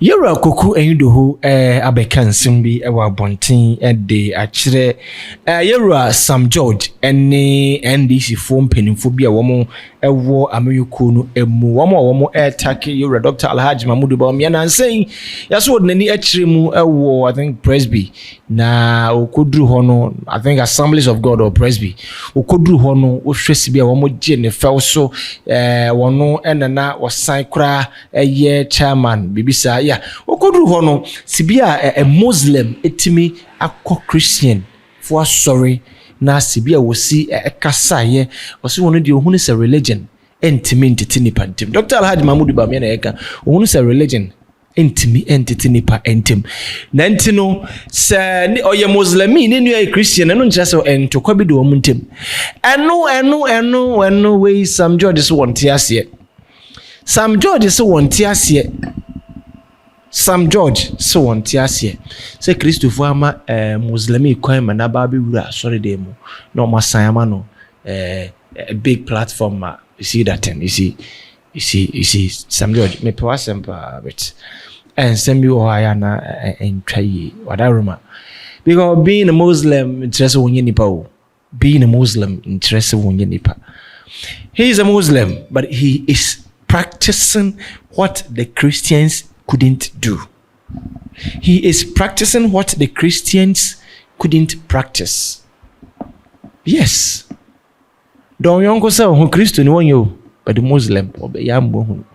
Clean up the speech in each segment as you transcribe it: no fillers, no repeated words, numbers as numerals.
Yera koku Anyidoho abeka nsɛm ewa bonten de akyerɛ yera Sam George ne NDC fo mpanimfo bi a wɔn ɛwɔ America no emu wɔn attack yera Dr. Alhaji Mahmoud Bawumia na nsɛn yaso n'ani akyerɛ mu ɛwɔ I think Presby na okoduru hɔ no I think Assemblies of God or Presby okoduru hɔ no wohwɛ sibi a wɔn gye ne fɛw so wɔn ɛnana wɔsan kora ɛyɛ chairman bibisa ya okoduru hɔ no sibia a Muslim etimi akɔ Christian for sorry na sibia wosi ɛkasaye wɔsi wɔn de ohunu sɛ religion entimi ntete nipa ntem Dr. Alhaji Mahmoud Bawumia na yɛka ohunu sɛ religion entimi entete nipa entem na ntino sɛ ɔyɛ Muslimi ne nua Christian no nkyerɛ sɛ entokwa bi de wɔn ntem ɛno we Sam George so wɔnte aseɛ Sam George so wɔnte aseɛ Sam George so wɔnte aseɛ sɛ Christopher ama Muslimi kwan ma na ba be wura sorry dem no masayama no a big platform ma you see that thing you see Sam George me pe wasempa bit and send me why na entwaye wadaruma because being a Muslim interest wonye nipa o being a Muslim interest wonye nipa he is a Muslim but he is practicing what the Christians couldn't do. He is practicing what the Christians couldn't practice. Yes. Don't you say who Christian won you, but the Muslim or the Yambo.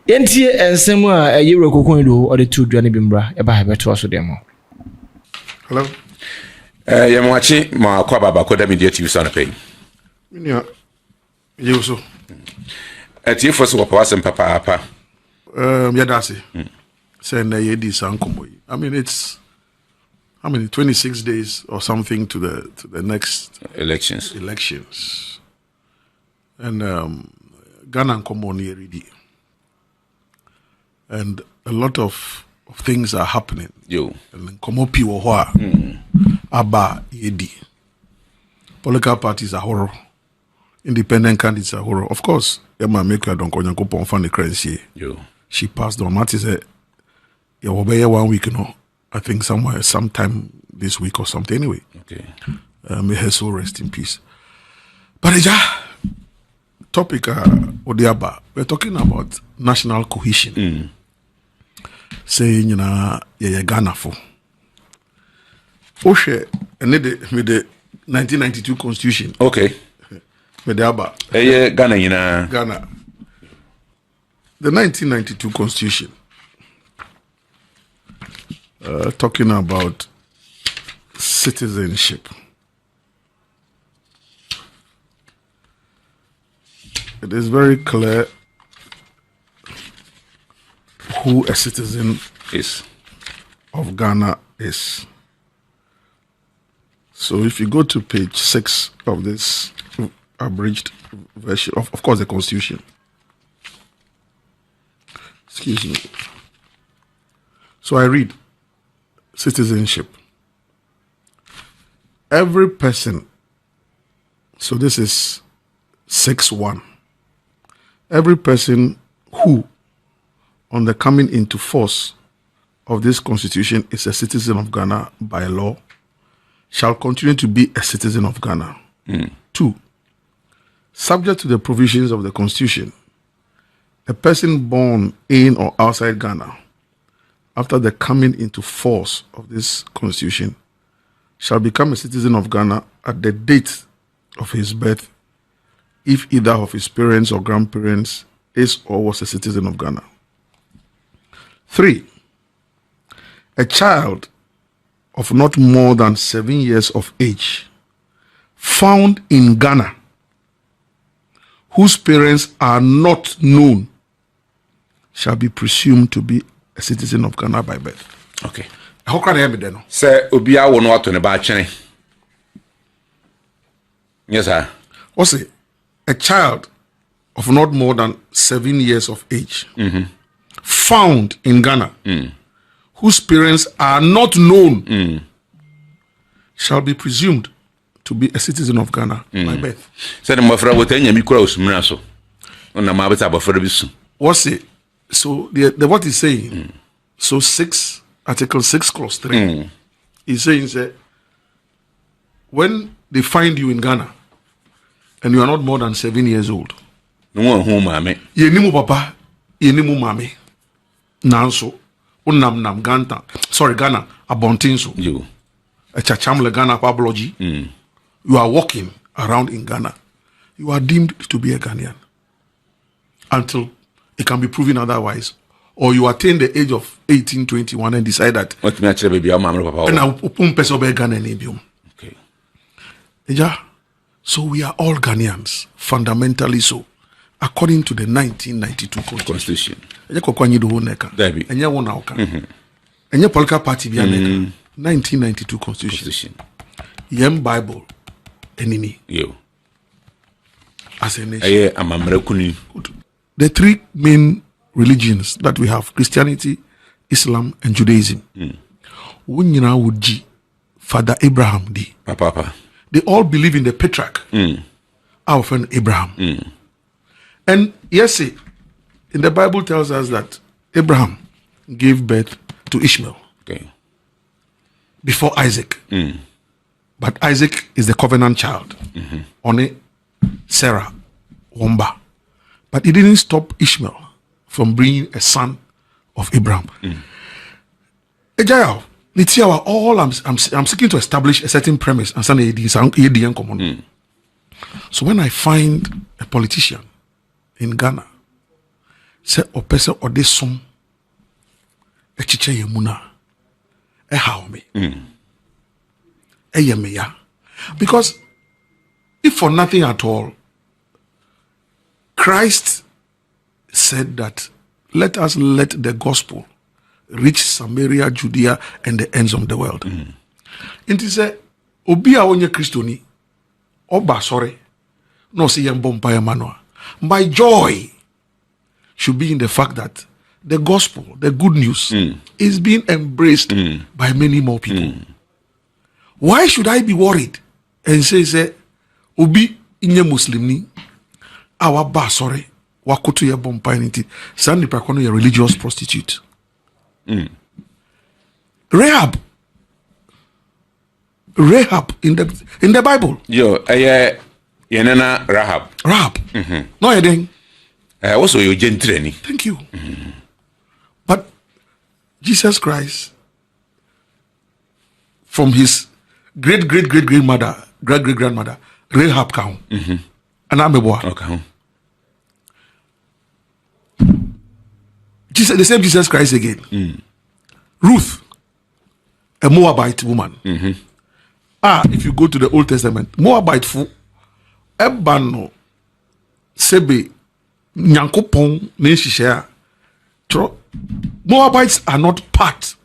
Enti ensemu a yero kokondo or the two Johnny Bimbra eba habe to aso demo. Hello. Yamwachi ma kwa baba ko da media TV sana pay. Minia yeso. Ati foso ko wasem papa. Yadasi. Say na yedi sankomo. I mean it's 26 days or something to the next elections. And Ghana come on here already. And a lot of things are happening. Yo. And komo piwo hoa. Aba yedi. Political parties are horror. Independent candidates are horror. Of course, Emma Maker don't go on fan the currency. Yo. She passed on. Mati said, "Yeah, we'll be here 1 week, I think sometime this week or something. Anyway, okay. May her soul rest in peace." But the topic, Odiaba, we're talking about national cohesion. Saying, Ghana for. Oshe, and with the 1992 Constitution. Okay. Odiaba. Ghana. The 1992 Constitution, talking about citizenship. It is very clear who a citizen of Ghana is. So if you go to page 6 of this abridged version, of course, the Constitution. Excuse me. So I read citizenship. Every person, so this is 6.1. Every person who, on the coming into force of this constitution, is a citizen of Ghana by law, shall continue to be a citizen of Ghana. 2. Subject to the provisions of the constitution, a person born in or outside Ghana after the coming into force of this constitution shall become a citizen of Ghana at the date of his birth if either of his parents or grandparents is or was a citizen of Ghana. 3. A child of not more than 7 years of age found in Ghana whose parents are not known shall be presumed to be a citizen of Ghana by birth. Okay. How can I have it then? Sir, Obia won what on about China. Yes, sir. Also, a child of not more than 7 years of age found in Ghana whose parents are not known shall be presumed to be a citizen of Ghana by birth. Said the Mafra with any micros, Minaso. On the Mabita Bafrabisu. What's it? So the what he's saying, so Article 6, Clause 3, he's saying that when they find you in Ghana and you are not more than 7 years old, no home, mammy. Ye nimu papa, ye nimu mami. Nanso, nam Ghana, abontinso. You. A chachamle Ghana pablogy. You are walking around in Ghana. You are deemed to be a Ghanaian until it can be proven otherwise. Or you attain the age of 18, 21 and decide that. What me actually baby, papa. And I open person be Ghana. Okay. Yeah. So we are all Ghanaians, fundamentally so, according to the 1992 Constitution. Enye kwa Anyidoho neka. Enye wona oka. Enye political party bia neka. 1992 Constitution. Yem Bible enemy. Yo. As a nation. Amamrekuni. The three main religions that we have, Christianity, Islam, and Judaism. Wunyina wuji Father Abraham di. Papa. They all believe in the patriarch, our friend Abraham. And yes, in the Bible tells us that Abraham gave birth to Ishmael before Isaac. But Isaac is the covenant child. Only Sarah, Womba. But it didn't stop Ishmael from bringing a son of Abraham. Ejayao, all I'm seeking to establish a certain premise and some common. So when I find a politician in Ghana, say a person or this sum, a chiche yemuna, a how me, a yemeya, because if for nothing at all, Christ said that let the gospel reach Samaria, Judea, and the ends of the world. It is a obi a onye Christoni, oba sorry, no see yem bompa manua. My joy should be in the fact that the gospel, the good news, is being embraced by many more people. Why should I be worried and say obi inye Muslim ni awa ba sorry wakutu ye bompa niti sani pakono ye religious prostitute. Rahab in the Bible. Yo, yenana Rahab. No, I didn't. Also your gentry. Thank you. But Jesus Christ, from his great grandmother, Rahab count. And I'm a boy. Okay. The same Jesus Christ again. Ruth, a Moabite woman. If you go to the Old Testament, Moabite fu ebano sebe nyankopon neshishia. Moabites are not part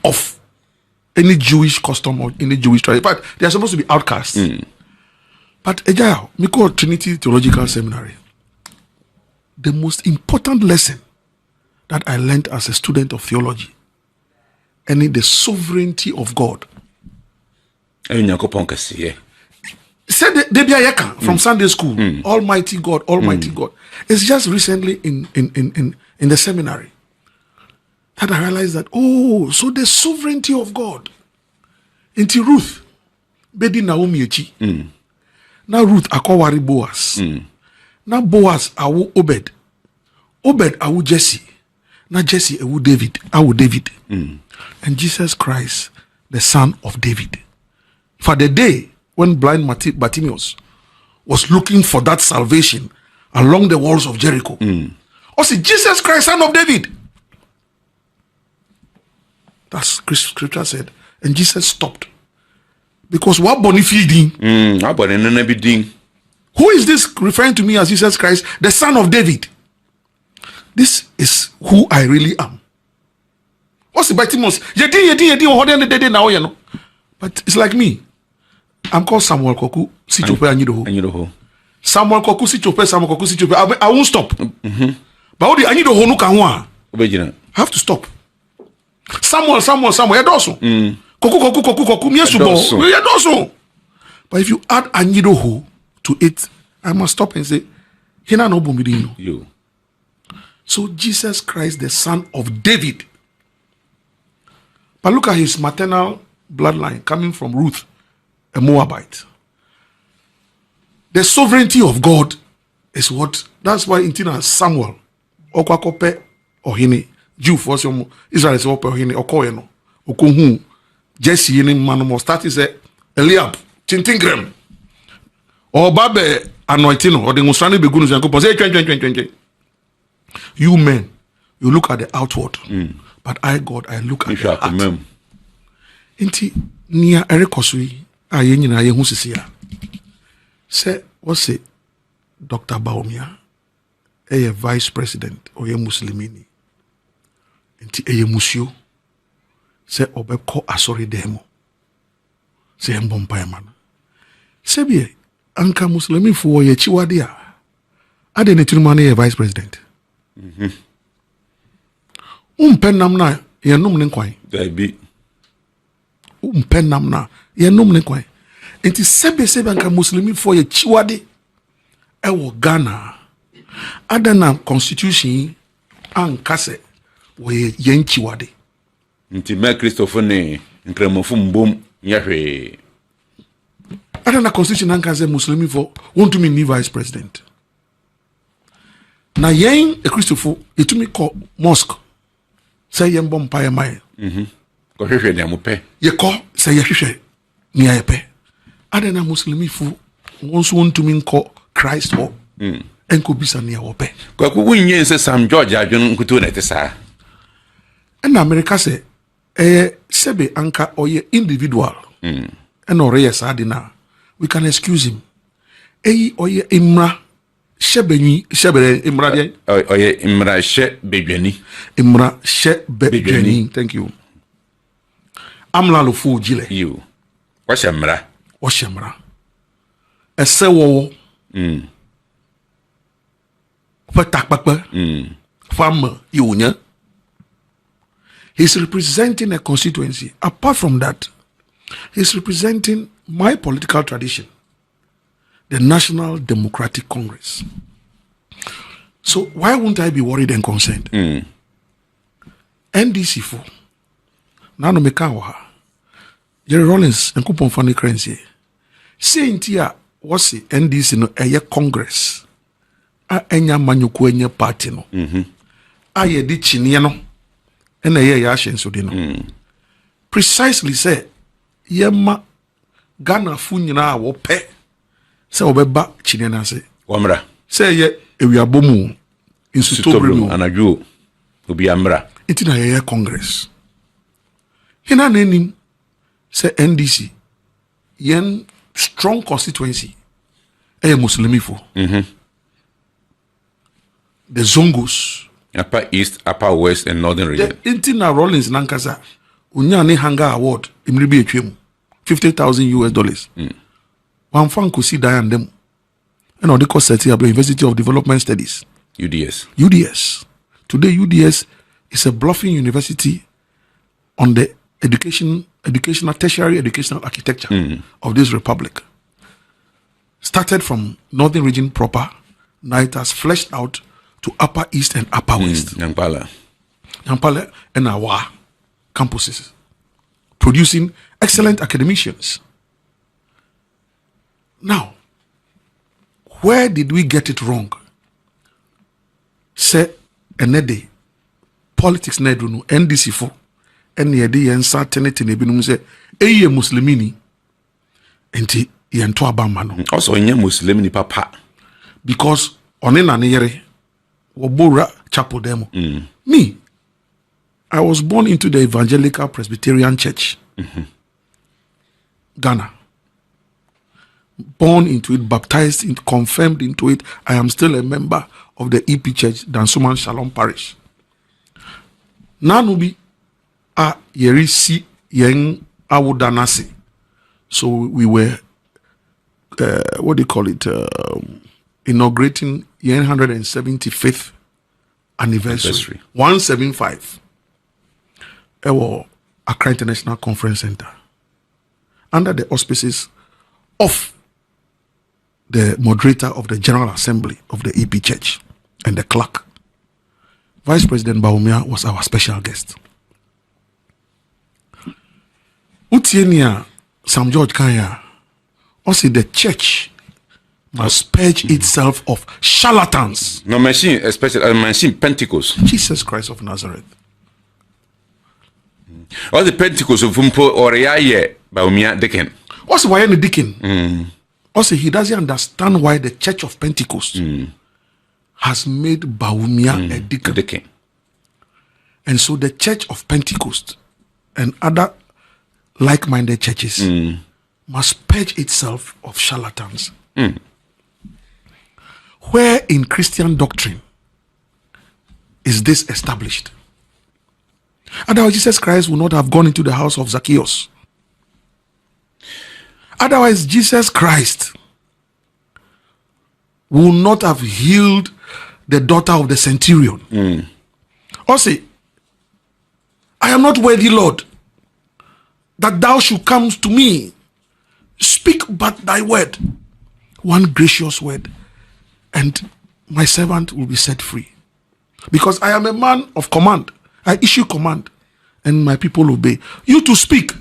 of any Jewish custom or any Jewish tribe. In fact, they are supposed to be outcasts. But Ejaya, Miko Trinity Theological Seminary, the most important lesson that I learned as a student of theology, and in the sovereignty of God. Said from Sunday school, Almighty God. It's just recently in the seminary that I realized that, so the sovereignty of God. Into Ruth, Bedi Naomi Echi. Now Ruth akowari Boaz. Now Boaz awu Obed. Obed awu Jesse. Now Jesse awu David. And Jesus Christ, the son of David. For the day when blind Bartimaeus was looking for that salvation along the walls of Jericho. Also, Jesus Christ, son of David. That's scripture said. And Jesus stopped. Because what boni feeding? Who is this referring to me as Jesus Christ, the son of David? This is who I really am. What's the Bartimaeus? But it's like me. I'm called Samuel Koku Sichope Anyidoho. Samuel Koku Sichope. I won't stop. But what the Anyidoho no kanwa? I have to stop. Samuel. Yadoso. Koku. Yadoso. But if you add Anyidoho to it, I must stop and say, Hina no bumidino. So Jesus Christ, the son of David. But look at his maternal bloodline coming from Ruth, a Moabite. The sovereignty of God is what, that's why in Samuel, Okwakope Ohini, Jew for some Israel is Ope Ohini, Okoyeno, Okohu, Jesse Yeni Manomo, start is Eliab, Tintingrem, or Babe Anointino, or the Musani Begunus and Kupos. You men, you look at the outward, but I, God, I look at the heart. Inti Nia Erikosui, Ayenina Yehusisia. Say, what's it? Dr. Bawumia, a vice president, or a Muslimini. Inti a musio. Say, Obeko Asori demo. Say, Mbompayaman. Say, be Anka Muslimi for ye chiwadia. Ade neturumane a vice president. Pen na ye num nenkwai. There be. Pen na ye num nenkwai. Inti sebe Anka Muslimi for ye chiwade. Ewo Ghana. Adana constitution ankase we yen chiwade. Inti me Christopher ne nkremofo mbom yahwe. Adana constitution ankase Muslimi for want to be vice president. Na yen a Christopher etumi call mosque. Say yen bom paye mai. Ko hwehwe ne amope. Ye call say ye hwehwe ni ayepe. Adana Muslimi fu wonso want to mean call Christ or enko bisa ni awope. Kwa ku wunye se Sam George adwon nkuto na tesa. En America se sebe anka oye individual. En oreye sadina. We can excuse him. Oye imra shebere imra de. Oye imra she bedwani. Imra she bedwani. Thank you. Amla lo fu jile. You. Washamra. Ese wo Farmer, he's representing a constituency. Apart from that, he's representing my political tradition, the National Democratic Congress. So why won't I be worried and concerned? NDC for Nano Mekawa, Jerry Rollins and Coupon Funny Currency. Saying here, what's the NDC no a Congress? Enya manyuku enye party no. Aye di chinie no. Ena ye ya ashenso di no. Precisely say yema Ghana fu nyina a wo pe se obeba chinie na se. Wamra. Say ye ewiabomu insutobremu anadwo obi amra. Iti na ye Congress. Hina na enim say NDC yen strong constituency Muslimi for. The Zongos. Upper East, Upper West, and Northern region. The Intina Rollins Nankasa, Unyani Hanga Award, Imribi Echim, $50,000. One fan could see Diane them. And on the course set up the University of Development Studies. UDS. Today, UDS is a bluffing university on the educational, tertiary educational architecture of this republic. Started from Northern region proper, now it has fleshed out to Upper East and Upper West. Nampala and our campuses, producing excellent academicians. Now, where did we get it wrong? Say, enede politics na edunu NDC for ene yede yen certainty na ebinum say eye muslimini enti yen to abama no also yen muslimini papa because one na ne yere Wobora chapel demo. Me, I was born into the Evangelical Presbyterian Church, Ghana. Born into it, baptized, confirmed into it. I am still a member of the EP Church, Dansuman Shalom Parish. Nanubi a yerisi yen awudanasi. So we were, what do you call it? Inaugurating 175th anniversary. 175. Ewo Accra International Conference Center. Under the auspices of the moderator of the General Assembly of the EP Church and the clerk. Vice President Bawumia was our special guest. Utienia Sam George Kanya also the church must purge itself of charlatans. No machine, especially machine Pentecost. Jesus Christ of Nazareth. All the Pentecost of Umpo or Bawumia Deacon. Also, why the deacon? Also, he doesn't understand why the Church of Pentecost has made Bawumia a deacon. And so the Church of Pentecost and other like-minded churches must purge itself of charlatans. Where in Christian doctrine is this established? Otherwise, Jesus Christ will not have gone into the house of Zacchaeus. Otherwise, Jesus Christ will not have healed the daughter of the centurion. Or say, I am not worthy, Lord, that thou should come to me. Speak but thy word, one gracious word, and my servant will be set free. Because I am a man of command. I issue command, and my people obey. You to speak,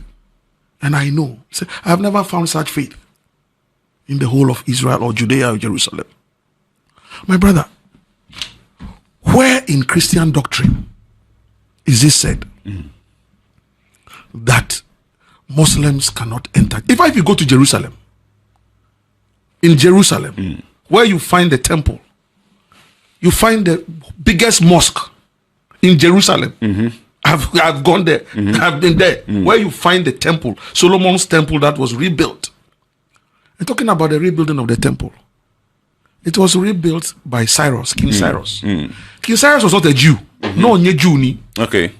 and I know. I have never found such faith in the whole of Israel or Judea or Jerusalem. My brother, where in Christian doctrine is this said that Muslims cannot enter? If you go to Jerusalem, in Jerusalem, where you find the temple, you find the biggest mosque in Jerusalem. I've gone there. I've been there. Where you find the temple, Solomon's temple that was rebuilt. And talking about the rebuilding of the temple, it was rebuilt by Cyrus, King Cyrus. King Cyrus was not a Jew. No, a Jew ni. Okay.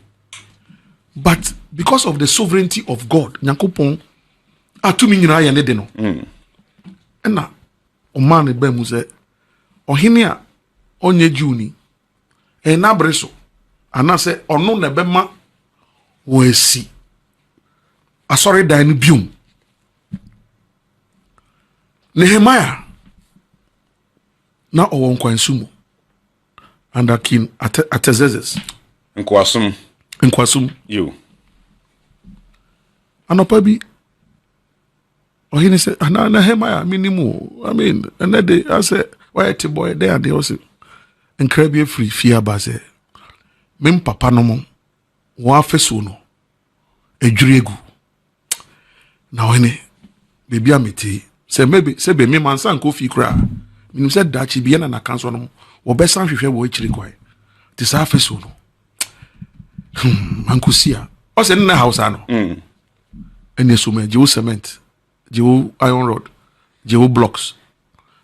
But because of the sovereignty of God, Nyankopon atumi nyina ya ne de no. Na oman be mu se ohene a onye Jew ni. E na breso anase ono na bema wo esi asori dan no biom. Nehemiah na owo nkwansumu under King Artaxerxes. Nkwasum. You. Anopa bi ohene say Nehemiah minimu. I mean, another I say why ti boy there they also nkra free fear ba say mem papa no mo wa feso no adwuregu na ohene bebi ameti say maybe say be me mansa nko fi kra minim say dachi bi na kanso no wo be san hwehwe wo akiri kwai ti sa feso no mankusia o say na house ano ene so me jewo cement jewo iron rod jewo blocks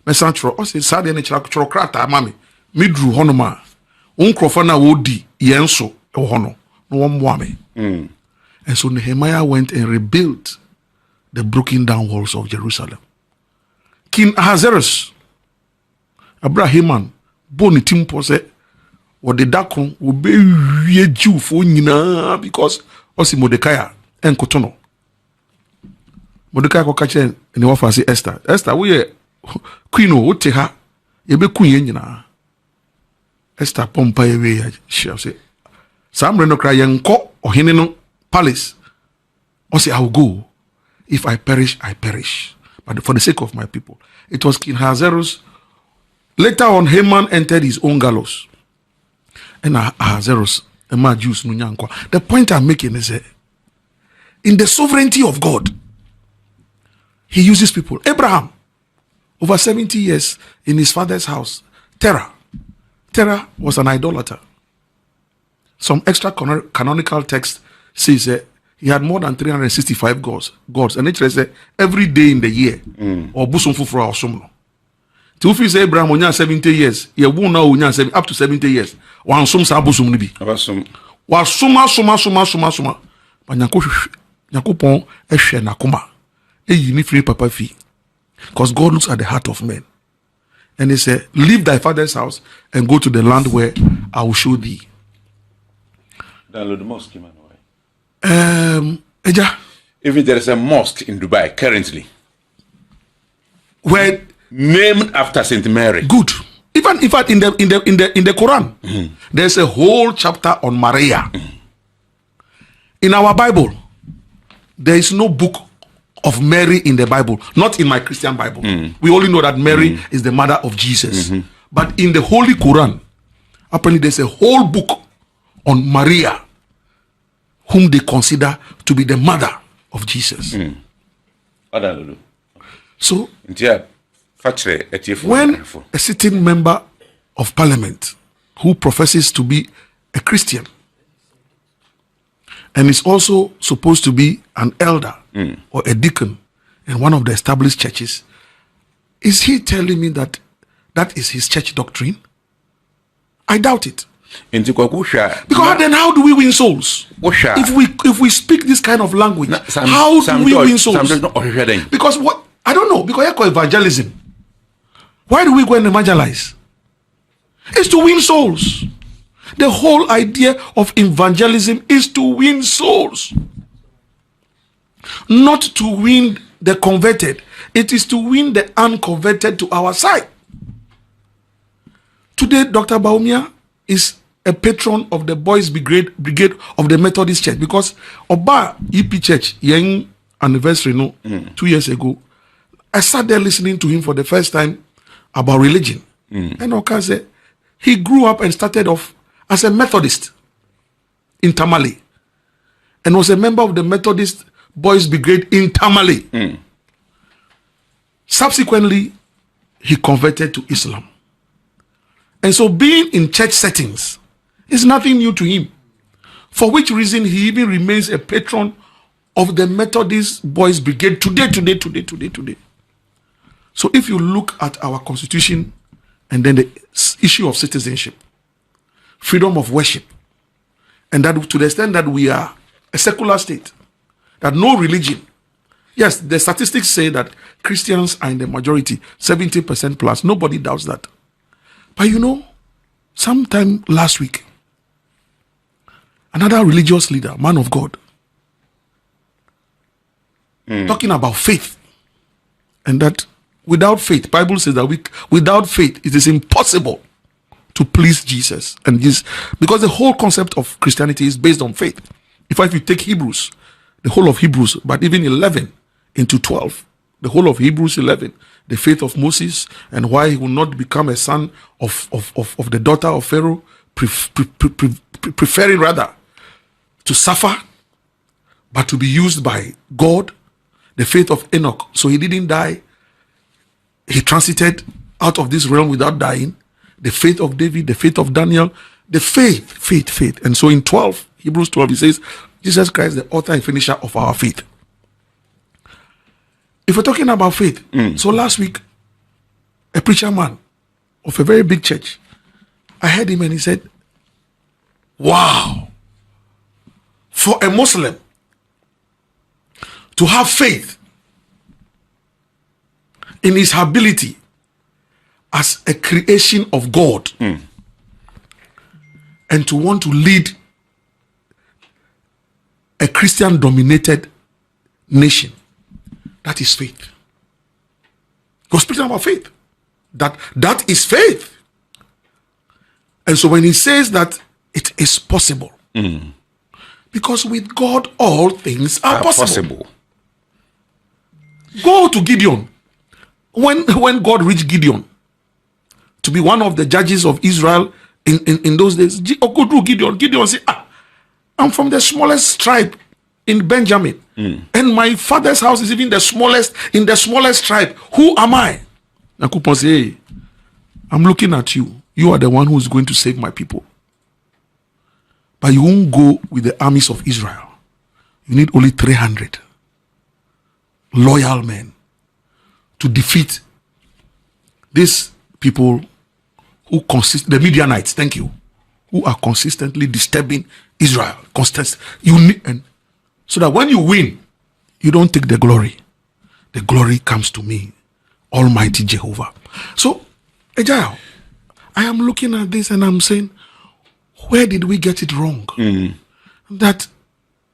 me san tro o say sa de ne kira tro krata mame midru honoma unkrofo na wo di yenso e hono no wo mmoa me. And so Nehemiah went and rebuilt the broken down walls of Jerusalem. King Ahasuerus Abrahaman boni timpo se wo de dakon wo be wie Jewfo nyina because osi Mordecai enkoto no. Mordecai ko kache ni wo fa se Esther we queen o te ha ye be kun ye nyina. Esther pompa ye we ya say samre no kra yenko ohene no palace. O say I will go. If I perish, I perish. But for the sake of my people. It was King Ahasuerus. Later on, Haman entered his own gallows. And Ahasuerus, the point I'm making is that in the sovereignty of God, he uses people. Abraham, over 70 years in his father's house. Terah was an idolater. Some extra canonical text says that he had more than 365 gods. And it says every day in the year, or busum fufura or sumno. Till if say Abraham onya 70 years, ye won now onya up to 70 years. Wan sum sa busum ni bi. Wa suma. But Nyakopon ehwe nakoma. Eyi ni free papa fi. Because God looks at the heart of men. And he said, leave thy father's house and go to the land where I will show thee. Download the mosque, man. Eja. Even there is a mosque in Dubai currently. Where named after Saint Mary. Good. Even in fact, in the Quran, there's a whole chapter on Maria. In our Bible, there is no book of Mary in the Bible, not in my Christian Bible. We only know that Mary is the mother of Jesus. But in the Holy Quran, apparently there's a whole book on Maria, whom they consider to be the mother of Jesus. So, when a sitting member of parliament who professes to be a Christian and is also supposed to be an elder or a deacon in one of the established churches, is he telling me that that is his church doctrine? I doubt it. Because then how do we win souls? If we speak this kind of language, how do we win souls? Because what? I don't know. Because I call evangelism. Why do we go and evangelize? It's to win souls. The whole idea of evangelism is to win souls. Not to win the converted. It is to win the unconverted to our side. Today, Dr. Bawumia is a patron of the Boys Brigade of the Methodist Church, because Oba EP Church, young anniversary, 2 years ago, I sat there listening to him for the first time about religion. And Oka said, he grew up and started off as a Methodist in Tamale and was a member of the Methodist Boys Brigade in Tamale. Subsequently, he converted to Islam. And so being in church settings is nothing new to him. For which reason he even remains a patron of the Methodist Boys Brigade today. So if you look at our constitution and then the issue of citizenship, freedom of worship, and that to the extent that we are a secular state, that no religion, yes, the statistics say that Christians are in the majority, 70% plus, nobody doubts that. But you know, sometime last week, another religious leader, man of God, talking about faith, and that without faith, Bible says that without faith it is impossible to please Jesus. And this, because the whole concept of Christianity is based on faith. In fact, if you take Hebrews, the whole of Hebrews, but even 11 into 12, the whole of Hebrews 11, the faith of Moses and why he will not become a son of the daughter of Pharaoh, preferring rather to suffer but to be used by God. The faith of Enoch, so he didn't die, he transited out of this realm without dying. The faith of David, the faith of Daniel, the faith. And so in Hebrews 12, he says, Jesus Christ, the author and finisher of our faith. If we're talking about faith, so last week, a preacher man of a very big church, I heard him and he said, wow, for a Muslim to have faith in his ability as a creation of God and to want to lead a Christian dominated nation, that is faith. We're speaking about faith. That is faith. And so when he says that it is possible, because with God all things are possible. Go to Gideon. When God reached Gideon to be one of the judges of Israel in those days, go to Gideon said, I'm from the smallest tribe in Benjamin, and my father's house is even the smallest in the smallest tribe. Who am I? Nakupon say, hey, I'm looking at you. You are the one who is going to save my people. But you won't go with the armies of Israel. You need only 300 loyal men to defeat these people who the Midianites, thank you, who are consistently disturbing Israel. And so that when you win, you don't take the glory. The glory comes to me, Almighty Jehovah. So, Ejao, I am looking at this and I'm saying, where did we get it wrong? That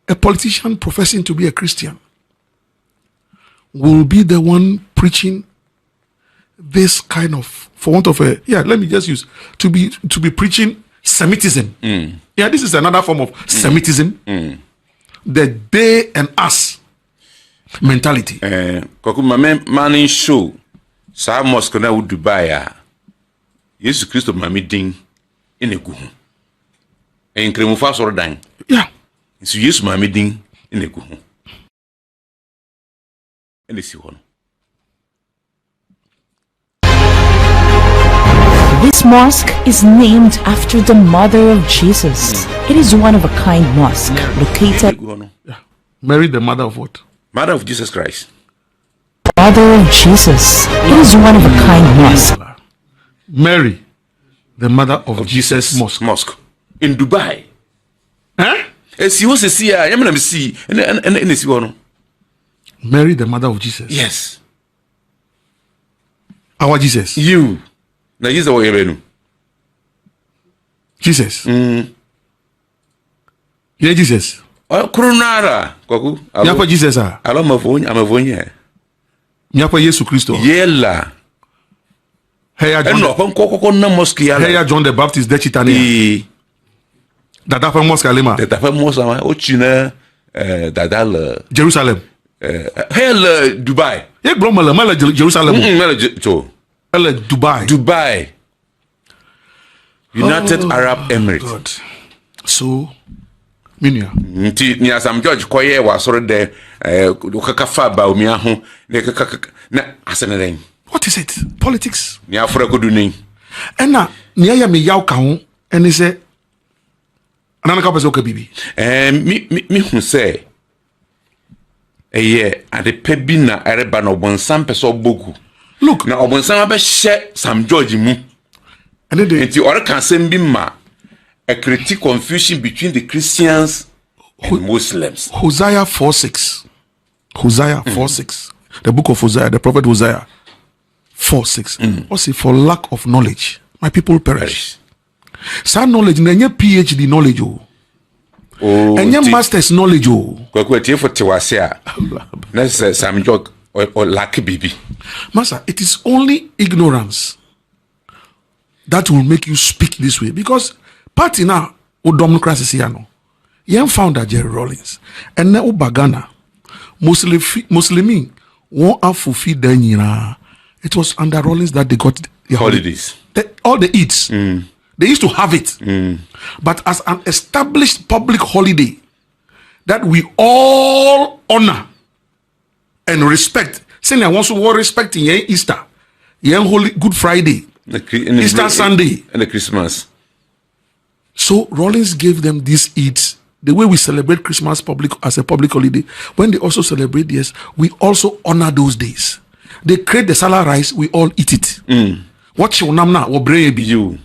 a politician professing to be a Christian will be the one preaching this kind of, for want of a, let me just use, to be preaching Semitism. Yeah, this is another form of Semitism. The they and us mentality. Kwaku mame show sa mosque na Dubai a Yesu Kristo mame din enegu ho. Enkremu fa soro dan. Yeah. So Yesu mame din enegu ho. NDC ho. This mosque is named after the mother of Jesus. It is one of a kind mosque located. Mary, the mother of what? Mother of Jesus Christ. Mother of Jesus. It is one of a kind mosque. Mary, the mother of Jesus Mosque in Dubai. Huh? Si wo se si a, yamna me si en si wo no. Mary, the mother of Jesus. Yes. Our Jesus. You. Na Jesus wo yebe no. Jesus. Yeah, Jesus. Kurunara kwaku. Nyapa Jesus a. Alo amavonya. Nyapa Yesu Kristo. Yela. Heya John. No kon na mosque ya. Heya John the Baptist de Chitania. Dada fa mosque alema. Dada fa mosque ama o china dada le Jerusalem. Hell Dubai. Ye blomala mala Jerusalem. Mala to. Hell Dubai. United Arab Emirates. God. So Minia. Nti ni Asam George koye wa soro de ukakafa Bawumia ho na aseneden. What is it? Politics. Ni afra kodu ni. Ena ni aya me yaw ka ho eni se anana ka pese o ka bibi. Mi hu se ade pebi na ereba na obonsam pese obogu. Look, na obonsam ba hye Sam George mu. And then Nti ore kan sem bi ma a critique confusion between the Christians and Muslims. Hosea 4:6. Hosea 4:6. The book of Hosea, the prophet Hosea 4:6. Also, for lack of knowledge, my people perish. Some knowledge, nenye PhD knowledge, enye master's knowledge. Kwa tie for tiwase na Sam George or lack bibi. Master, it is only ignorance that will make you speak this way, because party now o democracy siano yen founder Jerry Rawlings and na ubagana Muslimi won afufi danyina. It was under Rawlings that they got the holidays. All the eats. They used to have it. But as an established public holiday that we all honor and respect, saying I want to respect in Easter, Holy Good Friday, Easter Sunday, and the Christmas. So Rawlings gave them these Eids. The way we celebrate Christmas as a public holiday, when they also celebrate this, we also honor those days. They create the salad rice, we all eat it. What you namna or you.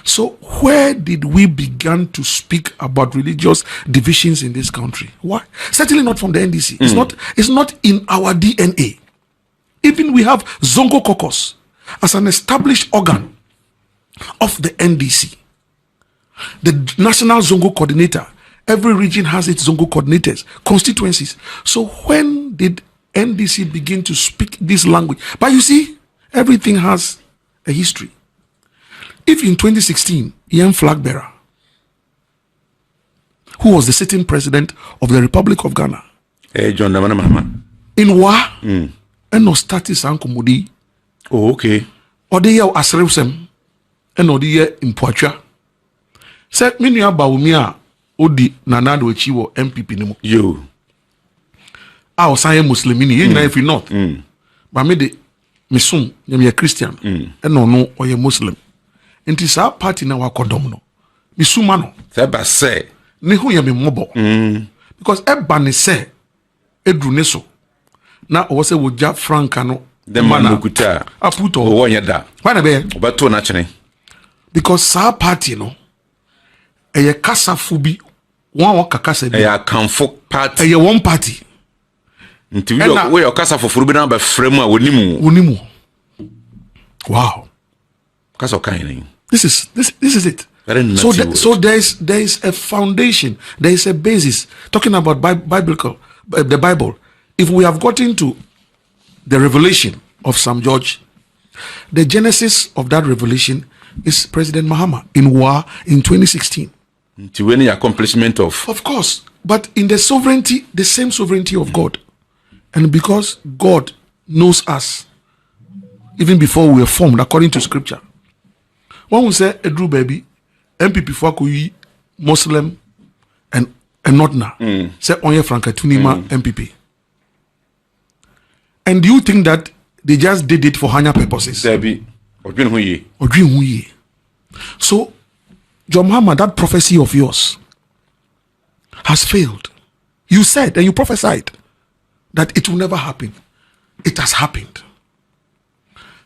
So where did we begin to speak about religious divisions in this country? Why? Certainly not from the NDC. It's not in our DNA. Even we have Zongo Caucus as an established organ of the NDC. The National Zongo Coordinator. Every region has its Zongo coordinators, constituencies. So when did NDC begin to speak this language? But you see, everything has a history. If in 2016, Ian Flagbearer, who was the sitting president of the Republic of Ghana, John Mama, in Wa, and no status Ankomodi. Oh, okay. Or the year Asrewsem, and or the year in Poitra. Said Minia Bawumia Odi Nanado Chiwo MPP Nemo. You. I was saying Muslimini, if you not. But me de Misum, you're a Christian, and no, or you're Muslim. And it's our party now, Kodomno. Misumano. Seba say, Nihu yami mobo. Because Ebani say, Edruneso. Now, I was a Woja Francano. The man who could tell. I put all one yada. Why a bear? But two naturally. Because our party, no. A casa fubi, one kakasa, a comfort party, a one party. Until we are casa for Frubina by Frema Unimu. Wow. Casa kind. This is it. So there is a foundation, there is a basis. Talking about the Bible. If we have gotten to the revelation of Sam George The genesis of that revelation is President Mahama in war in 2016. To any accomplishment of. Of course, but in the sovereignty, the same sovereignty of God. And because God knows us, even before we were formed, according to scripture. When we say, Edru baby, MPP for Muslim and not now. Say, Onye Franka Tunima MPP. And do you think that they just did it for Hanya purposes? So, John Mahama, that prophecy of yours has failed. You said and you prophesied that it will never happen. It has happened.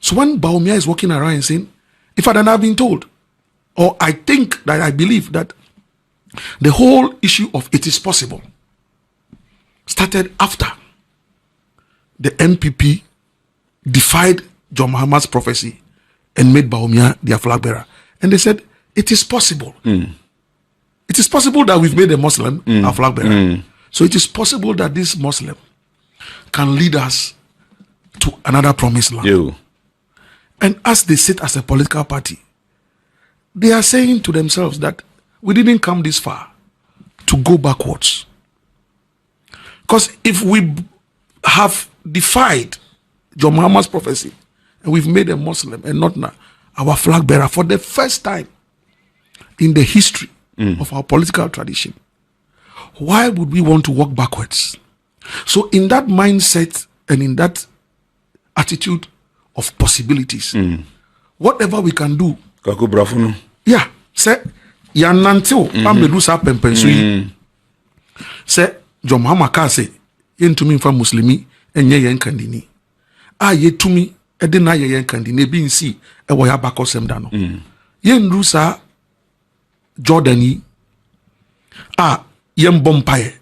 So when Bawumia is walking around and saying, if I had not been told, or I think that I believe that the whole issue of it is possible started after the MPP defied John Mahama's prophecy and made Bawumia their flag bearer. And they said, it is possible. It is possible that we've made a Muslim our flag bearer. So it is possible that this Muslim can lead us to another promised land. And as they sit as a political party, they are saying to themselves that we didn't come this far to go backwards. Because if we have defied John Mahama's prophecy and we've made a Muslim and not now our flag bearer for the first time in the history of our political tradition, why would we want to walk backwards? So in that mindset and in that attitude of possibilities, whatever we can do, yeah, say yanantil amedusa pempensui say John Mahama ka say yentumi mfa muslimi enye yen kandini a yetumi ede na yen kandini bi nsi e wo ya bakosem da no yenru sa Jordani a yen bompaye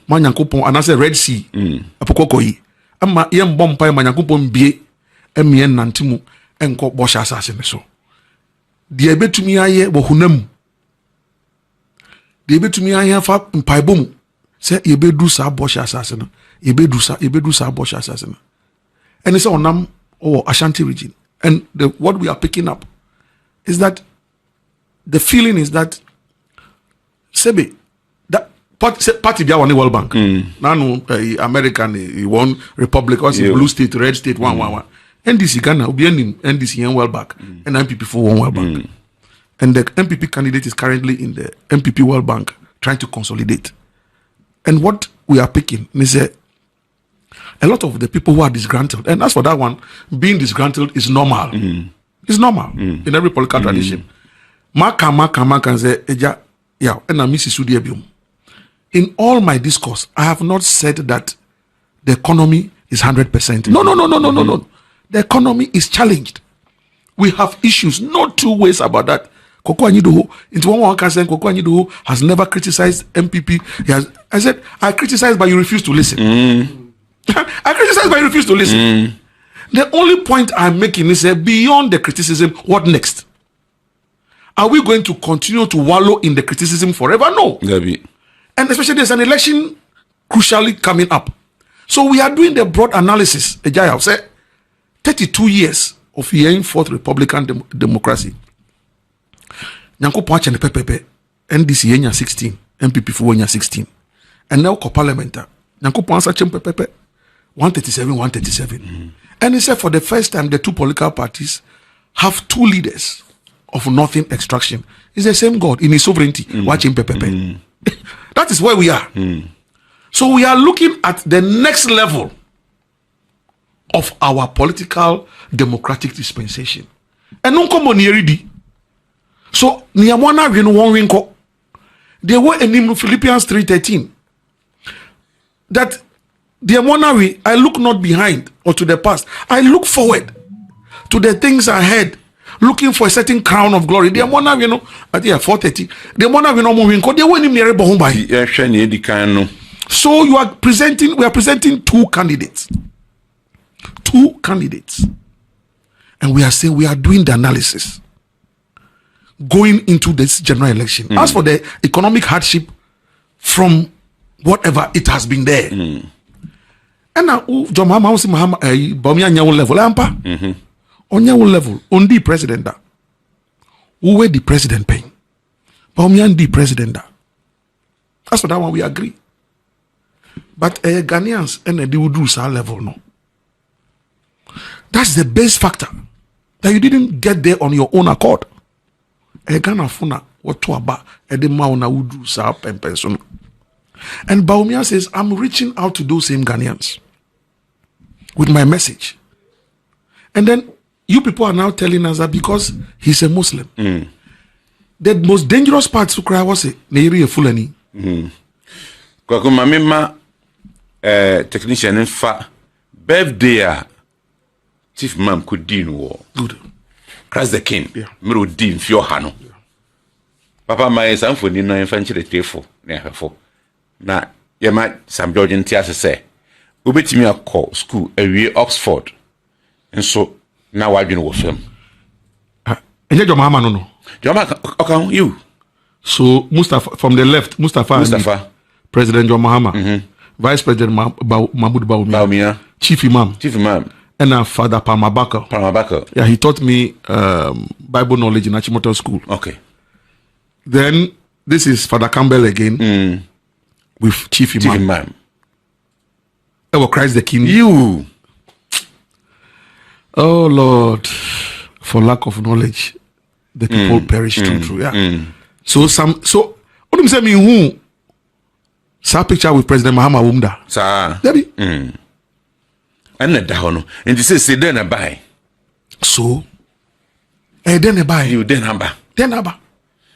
manyankopon anase Red Sea apokokoyi ama yen bompaye manyankopon bie emien nantemu enko bosha asase me so de betumi aye wo hunam de betumi aye fa mpaibom se yebedu sa bosha asase no yebedu sa bosha asase no and it's onam or Ashanti region, and what we are picking up is that the feeling is that Sebe that party bia won World Bank now American he won Republic or blue state red state one NDC Ghana will be ending NDC and World Bank and MPP for one World Bank. And the MPP candidate is currently in the MPP World Bank trying to consolidate. And what we are picking is a lot of the people who are disgruntled. And as for that one, being disgruntled is normal. It's normal in every political tradition. In all my discourse, I have not said that the economy is 100%. No. The economy is challenged. We have issues, no two ways about that. Koko Anyidoho, into one can say Koko Anyidoho has never criticized MPP. I said, I criticize, but you refuse to listen. I criticize, but you refuse to listen. The only point I'm making is that beyond the criticism, what next? Are we going to continue to wallow in the criticism forever? No. And especially there's an election crucially coming up. So we are doing the broad analysis. Ejaya said, 32 years of hearing forth Republican democracy. Nyanko Poache ne pepepe, NDC yenya 16, MPP for 16. And now co-parliamentar. Nyanko Poache pepepe, 137. And he said for the first time, the two political parties have two leaders of nothing extraction. It's the same God in his sovereignty, watching pepepe. That is where we are. So we are looking at the next level of our political democratic dispensation. And non common so Niamwana win one winko. They were in Philippians 3:13. That the I look not behind or to the past. I look forward to the things ahead, looking for a certain crown of glory. The Amona, at 4:30. The Amona we no winko. They were in near Bohumbai. So we are presenting two candidates. And we are saying we are doing the analysis going into this general election. As for the economic hardship from whatever it has been there. And now John Mahama Bawumia level ampa on your level, on the president da. Who were the president paying? Bawumia the president da. That's what that one we agree. But Ghanaians and they would do our level no. That's the base factor that you didn't get there on your own accord. Ghana funa what to about the mauna would do sa pension. And Bawumia says, I'm reaching out to those same Ghanaians with my message. And then you people are now telling us that because he's a Muslim, the most dangerous part to cry was a Neiri Fulani. Kwa kumamima technician in fa birthday chief mam could dean war. Good. Christ the King. Yeah. Miro dean fio hano. Papa my son for ni no infantry tefo na hefo. Na yema Sam George ntiase say obetimi akọ school awie Oxford. Nso na wadwene wo fam. Enye Joma Hama no. Joma okay you. So Mustafa from the left, Mustafa. President Joma Hama. Vice President Mahmoud Bawumia. Chief Imam. And Father Palmabaka. Yeah, he taught me Bible knowledge in Achimota School. Okay. Then this is Father Campbell again with Chief Imam. Oh, Christ the King. You. Oh Lord, for lack of knowledge, the people perish through. Yeah. So what do you say me who? Sa picture with President Mahama Wumda. Sa. Debbie. And the down. And you say then a buy. So then a buy. You then hamba. Then hamba.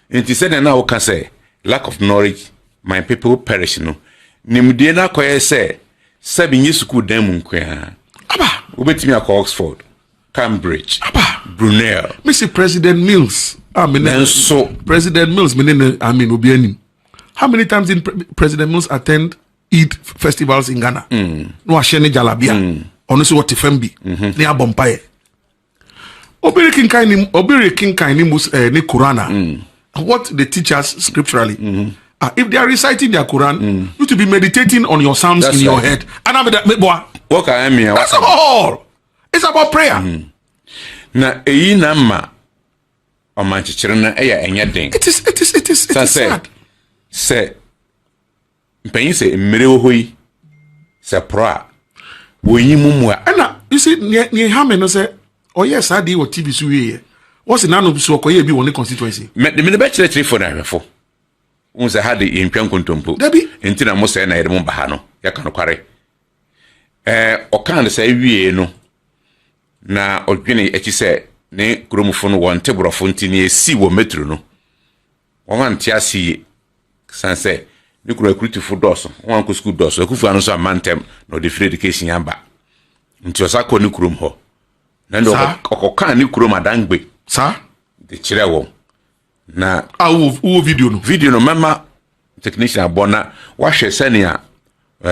And you said now can say lack of knowledge, my people perish no. Nimdiena koye say 7 years school dem nkwa. Aba. Ubetimi akọ Oxford, Cambridge, Aba. Brunel. Mr. President Mills. So President Mills Obianim. How many times did President Mills attend Eid festivals in Ghana? No ashene jalabia. Honestly what Tifembi. Ni abompaye. Obiri kinkai ni Qurana. What they teach us scripturally. If they are reciting their Quran, you to be meditating on your psalms in your head. And I'm what I mean. That's all. It's about prayer. Na eyi na ma omanchichire na eya enyeden. It is sad. Say mpanyin say mmere wo hoyi say pro wonyi mumua. And you see near Hamen no say oh yes I did what TV so here. What's the nano so koye bi won constituency. Me the be chire for na hwefo. Un say had the impyan kontompo. Debi entina mo say na yede mo baha no ya kan kware. Okan say wie no na odwene echi say ne kuromufo no won teborofo ntini esi wo metro no. Won antiasi sanse ni kuro ekrutifu doso won ko school doso ekufu anu so amantem no de free education yamba nti osako ni kurom ho na ndo okokan ni kurom adangbe sa de kire wo na wo video no mama technician abona wa hwe sania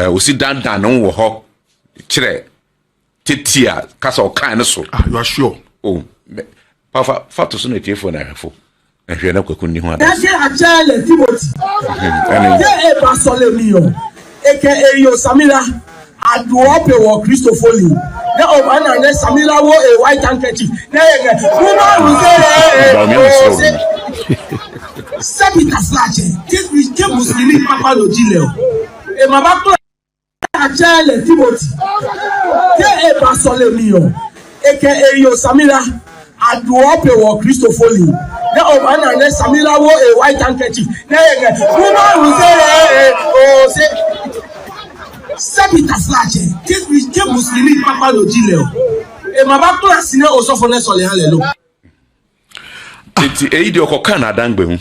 osi dandan no wo ho kire tetia kasa okan no so you are sure oh pa fa so na tiefo na hwefo and we are not going to do Timothy. Yeah, Basolemiyo. AKA yo Samira. Aduope wo Christopoli. Na obana na Samira wo a white handkerchief. Na ye. Woman say. Sabita flash. Ke Muslimi papa lo jile o. E mama ko Achele Timothy. Yeah, Basolemiyo. AKA yo Samira. Aduope wo Christopoli. Na obana na Samira wo a white handkerchief. Na ye. Woman say Sabita flash. Ke Muslimi papa lo jile o. E mama ko asine osofo na sole han le lo. Eti eidi okoka na dangbe hu.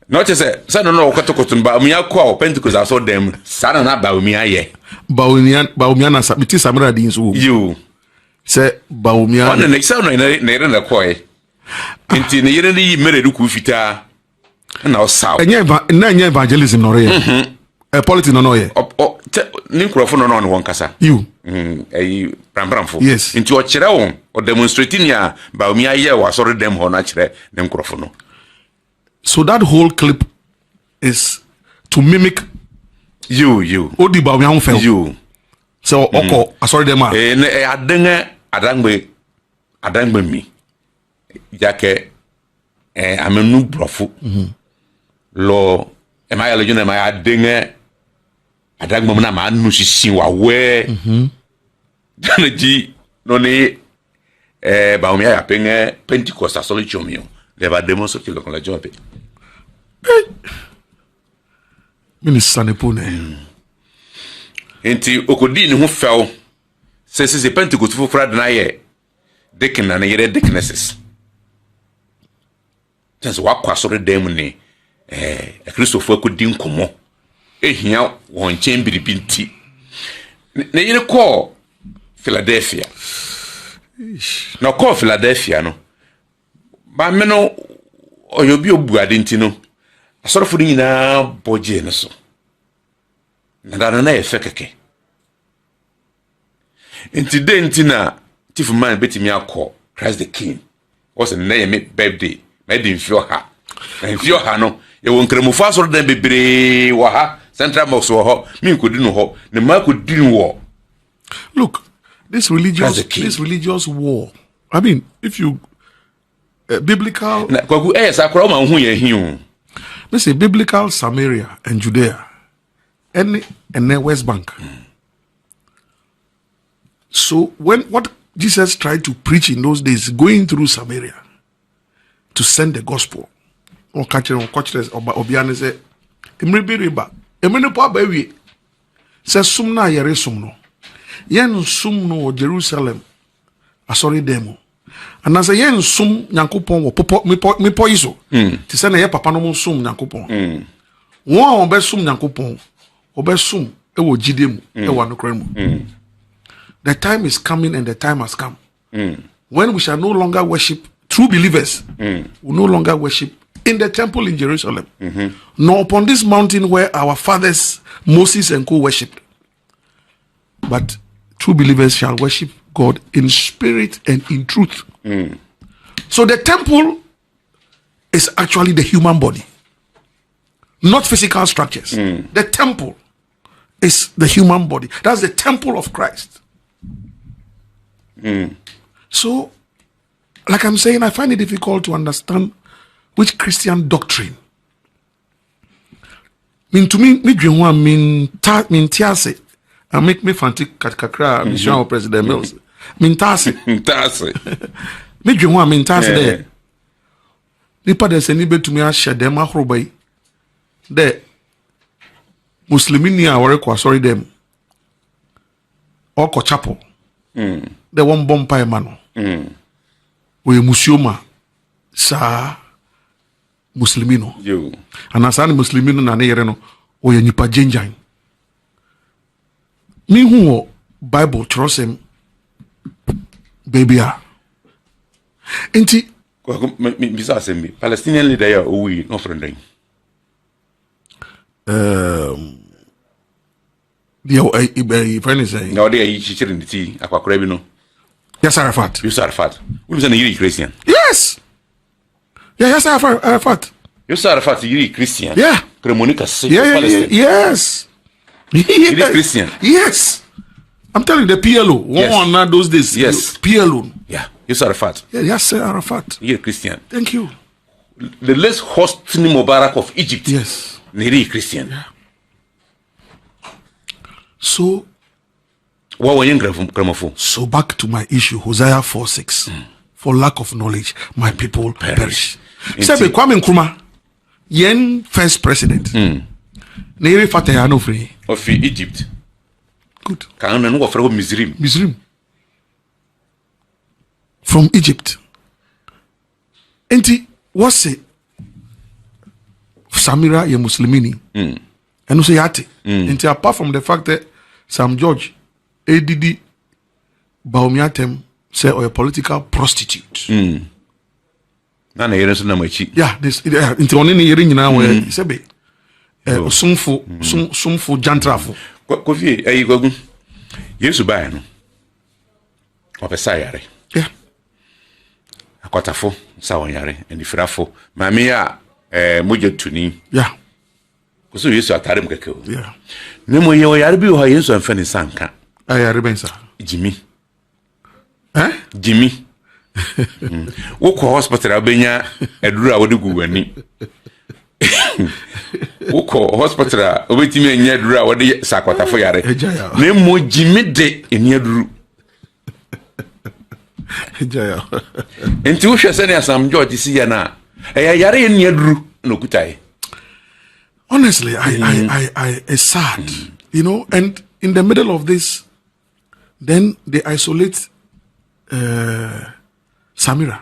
No che say no okotokotumba omiya ko a Pentecost aso dem. Sana na Bawumia ye. Bawumia na sabiti Samira din so. You say Bawumia. On the next one na koy. Enti ne yere ni mere du ku fita. Na o saw. Enye evangelism no re. Politics no ye. Ni nkrofo no won kasa. You. Bramfo. Yes. Enti o kire won o demonstrating ya Bawumia ye wa sorry dem ho na kire dem nkrofo no. So that whole clip is to mimic you. Odi Bawumia ho fe. You. So oko sorry dem adenge adangbe adangba mi jake amenu brofo lo ema ya lejuna ma ya denge adagba mu na ma anu sisi wa we dana ji no ne Bawumia ya penge Pentecost asoli chomio le ba demonstrer le kon la jobe ministre ne pone enti okodi ni hu fel se Pentecost fu fra na ye dekin na yere dekineses tense wa kwasore dem ni Christopher akodi nkomo ehia won chen biribi nti ne yere ko Philadelphia no call Philadelphia no ba me no oyobi obuade nti no asorofo ni nyina boje ne so na dana na efe keke nti de nti na tifu man betimi akọ Christ the King was na ye me birthday na di mfio ha no ye won kremofo asoro dan bebre wa ha Central Mosque wo ho mi nkodi no ho ne ma kodi no wo. Look, this religious war. I mean, if you biblical kwaku sakura ma hu ye hin. Let's say biblical Samaria and Judea and the West Bank. So what Jesus tried to preach in those days, going through Samaria to send the gospel. Or catch obiane say emribiriba emene po abawie say sum na yere sum no yen sum no Jerusalem asori demo anase yen sum nyankopon wo popo me po iso ti say na ye papa no sum nyankopon won obe sum nyankopon obe sum e wo gidem e wa nokran mu. The time is coming and the time has come when we shall no longer worship true believers. We no longer worship in the temple in Jerusalem, nor upon this mountain where our fathers Moses and co worshipped, but true believers shall worship God in spirit and in truth. So the temple is actually the human body, not physical structures. The temple is the human body. That's the temple of Christ. So, like I'm saying, I find it difficult to understand which Christian doctrine. To me, tiase, and make me fantic kakra, Mission President Mills. Tase. Me tase there. Nipa de se nibe to me a share them ahrobai. There, Muslimini are work sorry them. Oko chapel. The one bomb mano. We musioma sa Muslimino. Yo. And asani Muslimino na neyere no o ye nipa jenjan. Mi hu Bible trust him baby a. Enti bisa asembi Palestinian leader ya owi no friend. The friend is saying. No, they are chichirin ti akwakora bi no. Yes, Arafat. Yusuf Arafat. Who's an Yuri Christian? Yes. Yeah, yes, Arafat. Yusuf Arafat, Yuri Christian. Yeah. Kremonika yes. Yuri Christian. Yes. I'm telling you, the PLO. Yes. One those days. Yes. PLO. Yeah. Yusuf Arafat. Yeah, yes, Arafat. Yuri Christian. Thank you. The last Hosni Mubarak of Egypt. Yes. Yuri Christian. Yeah. So. So back to my issue, Hosea 4:6. For lack of knowledge, my people perish. Sabe Kwame Nkrumah, yen first president. Nere fataya no free. Of Egypt. Good. Can no offer Misrim. From Egypt. Enti what say Samira ye Muslimini. And say yate. Enti apart from the fact that Sam George ADD Bawumia tem say or a political prostitute. Nana yerenso na machi. Yeah, this into one ni yere nyina we sebe. Sumfo jantrafo. Kofi ayi gogun. Yesu ba no. Opesa yare. Yeah. Akwatafo sa wonyare enifirafo. Mame ya mojetuni. Yeah. Kuso Yesu atare mkeke. Yeah. Nemo ye yare bi ho Yesu amfa ni sanka. Aya rebensa. Jimmy. Eh? Jimmy. Woko hospital abenya eduru a wode gu wani. Woko hospital obetimi enya eduru a wode sakwatafo yare. Na mo jimide eni eduru. Ejaya. Enti wo hwese ne Sam George si ya na yare eni eduru no kutai. Honestly, I it's sad, you know, and in the middle of this, then they isolate Samira.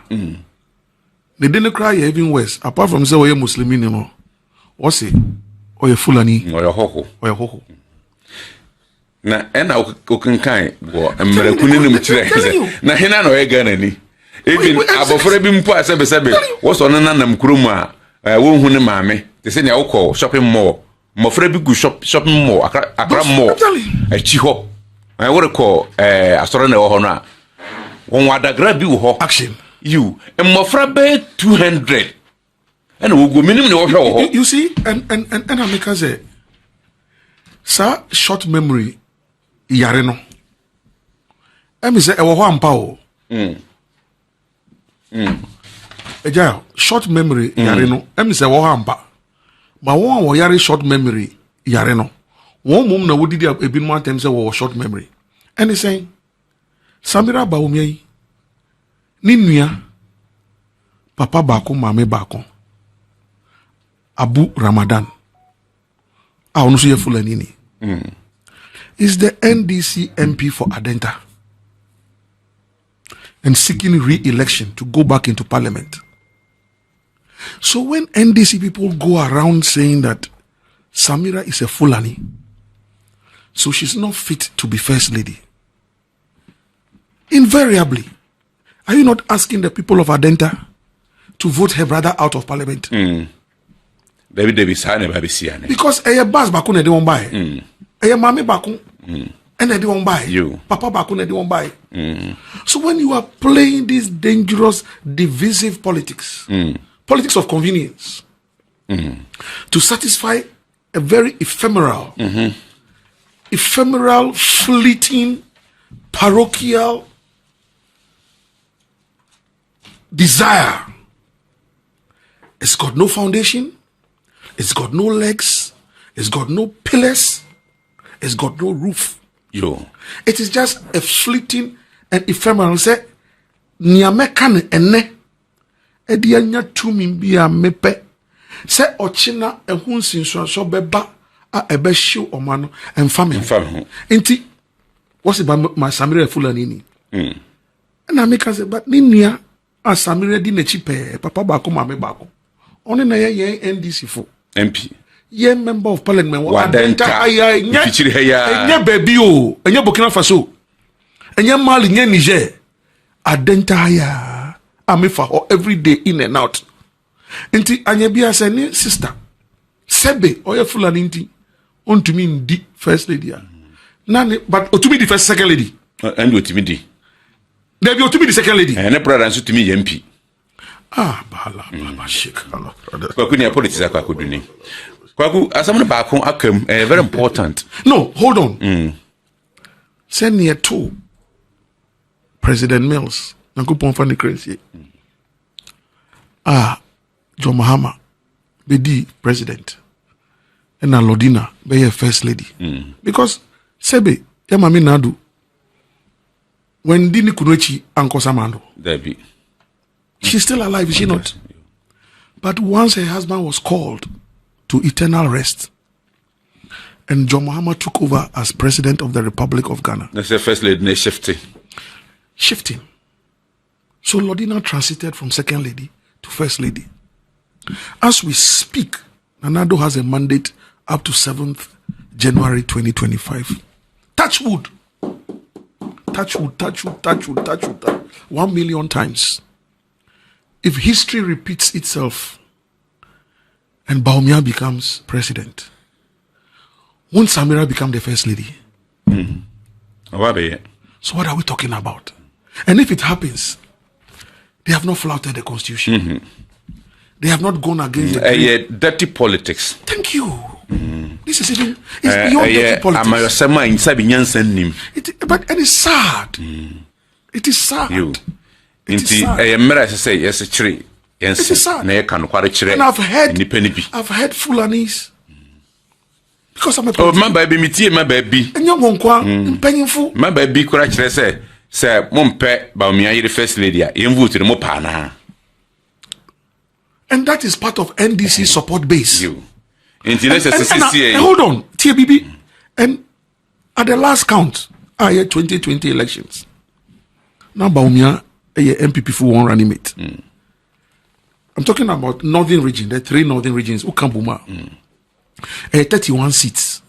They didn't cry even worse. Apart from say, "Oh, you're Muslim, you know, what's it? Oh, you're Fulani, or your hoho, or your hoho." Na ena okenkan wo emrekuni nim tire na hena no Ghana ni even abofra bi mpo asebe wo so no nanam kurom a wo hu ne maame te se ne wo shopping mall mofra bi gu shopping mall akra mall achi ho wo rekọ asoro na wo ho no a won wadagra bi wo ho Action. You mofra be 200 and wo go minim ne wo hwe wo ho. You see, and I make us say, sir, short memory. Yare no. Emi say ewo ho ampa o. Eja short memory yare no. Emi say ewo ho ampa. Ma won wo yare short memory yare no. Won mum na wodidi ebi no antem say wo short memory. And he saying Samira Bawumia yi ni nua papa baako mame baako Abu Ramadan a ono so ye Fulani ni. Is the NDC MP for Adenta and seeking re-election to go back into parliament. So when NDC people go around saying that Samira is a Fulani, so she's not fit to be first lady, invariably, are you not asking the people of Adenta to vote her brother out of parliament? Baby sane baby siane. Because eye bas baku na de won buy. Eye mame baku. And they won't buy. You. Papa baku na de won buy. So when you are playing this dangerous divisive politics, politics of convenience, to satisfy a very ephemeral, fleeting, parochial desire, it's got no foundation. It's got no legs. It's got no pillars. It's got no roof. Yo. It is just a fleeting and ephemeral. Say, Niamekan ene. Edianya tumi bia mepe. Say, ochina ehun sinso beba a ebe shiw omano enfame. Inti, what's about my Samira Fulani ni? And I make us say, but ninia a Samira di nechipe, papa bako mame bako. Only na ye NDC fo. MP. Ye member of parliament. Wadenta. Enye baby o. Enye Burkina Faso. Enye Mali, enye Niger. Adenta ya. Ame for her every day in and out. Inti anye biya se ni sister. Sebe oye Fulani inti. On to me the first lady ya. Nani, but to me the first second lady. And you to me the. There be to me the second lady. And a brother answer to me MP. Bala shake. Kwaku ni politics akwa duni. Kwaku asamuna baako akam very important. No, hold on. Send near to President Mills. Nankupon fani crazy. John Mahama be president. And na Lodina be a first lady. Because Sebe Yamami Nadu when Dini Kunochi Anko Samando. Debbie. She's still alive, is she not? But once her husband was called to eternal rest, and John Mahama took over as president of the Republic of Ghana. That's the first lady Shifting. So Lodina transited from second lady to first lady. As we speak, Nanado has a mandate up to 7th January 2025. Touch wood. 1 million times. If history repeats itself and Bawumia becomes president, won't Samira become the first lady? So what are we talking about? And if it happens, they have not flouted the constitution. They have not gone against the dirty politics. Thank you. This is even it's beyond dirty politics. But And it's sad. It is sad. Inti mmerɛ sɛ yes kyerɛ yes na yɛ kan kware kyerɛ nipa ni bi. I've heard Fulanis because I'm a ma ba bi mitie ma ba bi enyo monkwa mpanyimfo ma ba bi kora kyerɛ sɛ mompɛ Bawumia yere first lady a yɛn vote mo pa na. And that is part of NDC support base. Inti na sɛ hold on, TBB. And at the last count, 2020 elections. Now Bawumia a MPP for one running mate. I'm talking about northern region, the 3 northern regions, Ukambuma. 31 seats.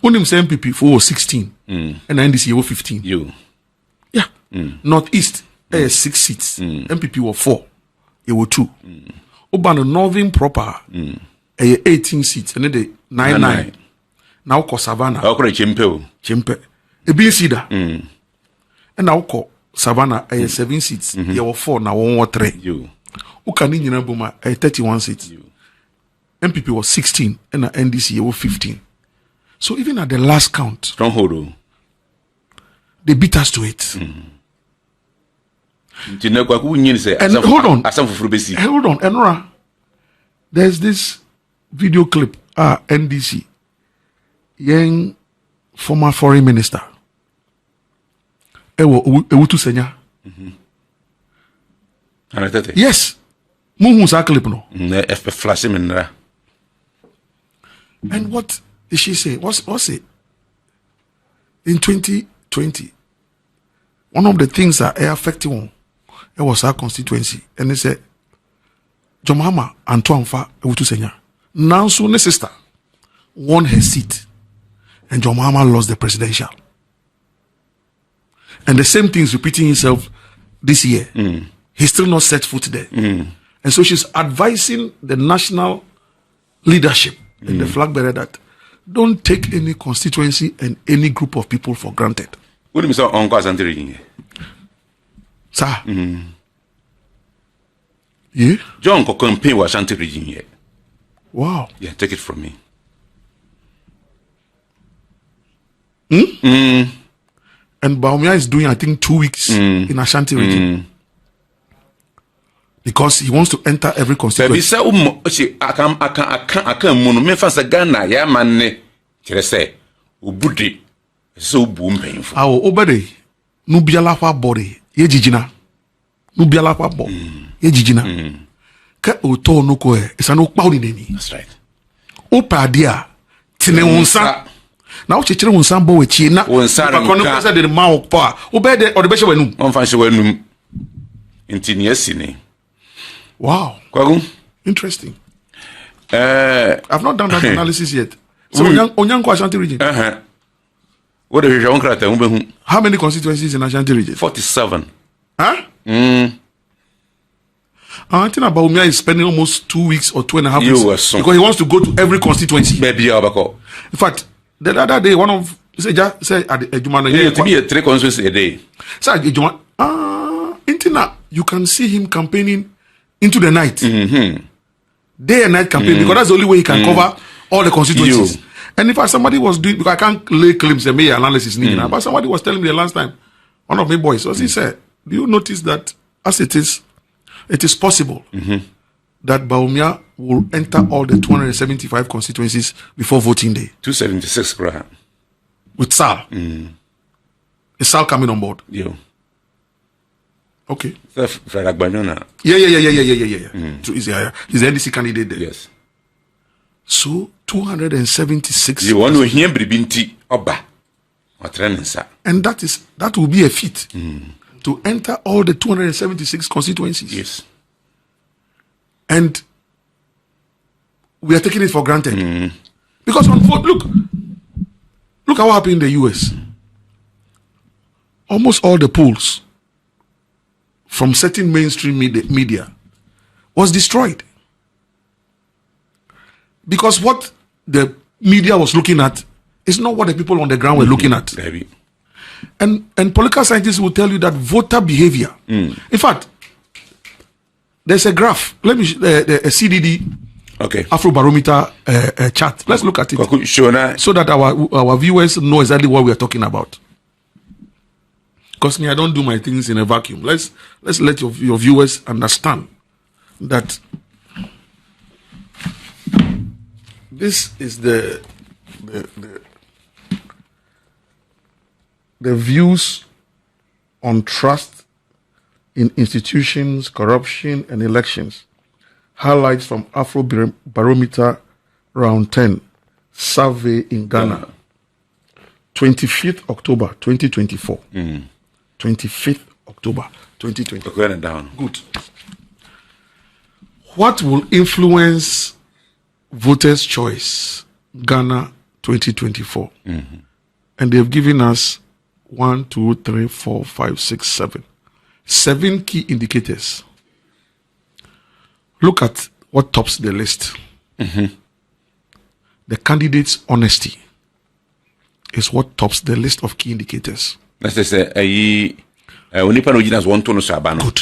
Only MPP for 16 and NDC for 15. Yeah. Northeast 6 seats. MPP were 4. It were 2. Oban northern proper 18 seats and then the 9. Now call Savannah. Chimpe. A B Cedar. And now call Savannah 7 seats. There were 4 now 1 or 3. Ukani Buma 31 seats. MPP was 16 and NDC was 15. So even at the last count, stronghold, they beat us to it. And hold on, Enora. There's this video clip. NDC, young former foreign minister. Ewutu Senya. Yes. Muhu sa clip no. Flash him in. And what did she say? What's it? In 2020, one of the things that affected one, it was our constituency. And they said, Jomahama Antoine Fa Ewutu Senya. Nansu ne sister won her seat. And Jomahama lost the presidential. And the same thing is repeating itself this year. He's still not set foot there. And so she's advising the national leadership and the flag bearer that don't take any constituency and any group of people for granted. What do you say on Ashanti region? Sir. Yeah? John can campaign with Ashanti region here. Wow. Yeah, take it from me. And Bawumia is doing, I think, 2 weeks in Ashanti region. Because he wants to enter every constituency. I can't me fast Ghana, yeah, man. Say, Ubudi, so boom painful. Our obede, Nubiala body, Yejijina. Nubiala bo, Yejijina. Ka oto no ko e, isa no kpaudi neni. That's right. Opa dia, tine unsa. Na o chechere unsa bo we chi na. Unsa kono pesa de ma okpa. Obede o de behye wanum. On fa hye wanum. Intini asini. Wow. Kwagu? Interesting. I've not done that analysis yet. So, Onyanko Ashanti region. What is your own? How many constituencies in Ashanti region? 47. Huh? I think Bawumia is spending almost 2 weeks or 2.5 weeks because he wants to go to every constituency. Baby, in fact, the other day, one of say at Ejumana, you to be a 3 constituencies a day. Say Ejumana, Intina, you can see him campaigning into the night, day and night campaign, because that's the only way he can cover all the constituencies. And if somebody was doing, because I can't lay claims and make analysis, but somebody was telling me the last time, one of my boys, he said, do you notice that as it is possible that Bawumia will enter all the 275 constituencies before voting day? 276, right? With SAL. Is SAL coming on board? Yeah. Okay. Yeah. So he's the NDC candidate there. Yes. So 276. You want to hear Bribinti Oba. And that will be a feat to enter all the 276 constituencies. Yes. And we are taking it for granted. Because on vote, look at what happened in the US. Almost all the polls from certain mainstream media was destroyed. Because what the media was looking at is not what the people on the ground were looking at. And political scientists will tell you that voter behavior. In fact, there's a graph. Let me a CDD Afrobarometer chart. Let's look at it so that our viewers know exactly what we are talking about. Because me, I don't do my things in a vacuum. Let's let your viewers understand that this is the views on trust in institutions, corruption, and elections. Highlights from Afro Barometer Round 10 survey in Ghana. 25th October 2024. 25th October 2024. Going down. Good. What will influence voters' choice? Ghana 2024. And they've given us 1, 2, 3, 4, 5, 6, 7. 7 key indicators. Look at what tops the list. The candidate's honesty is what tops the list of key indicators. Let's say, onipa no ginas want to no saba no. Good.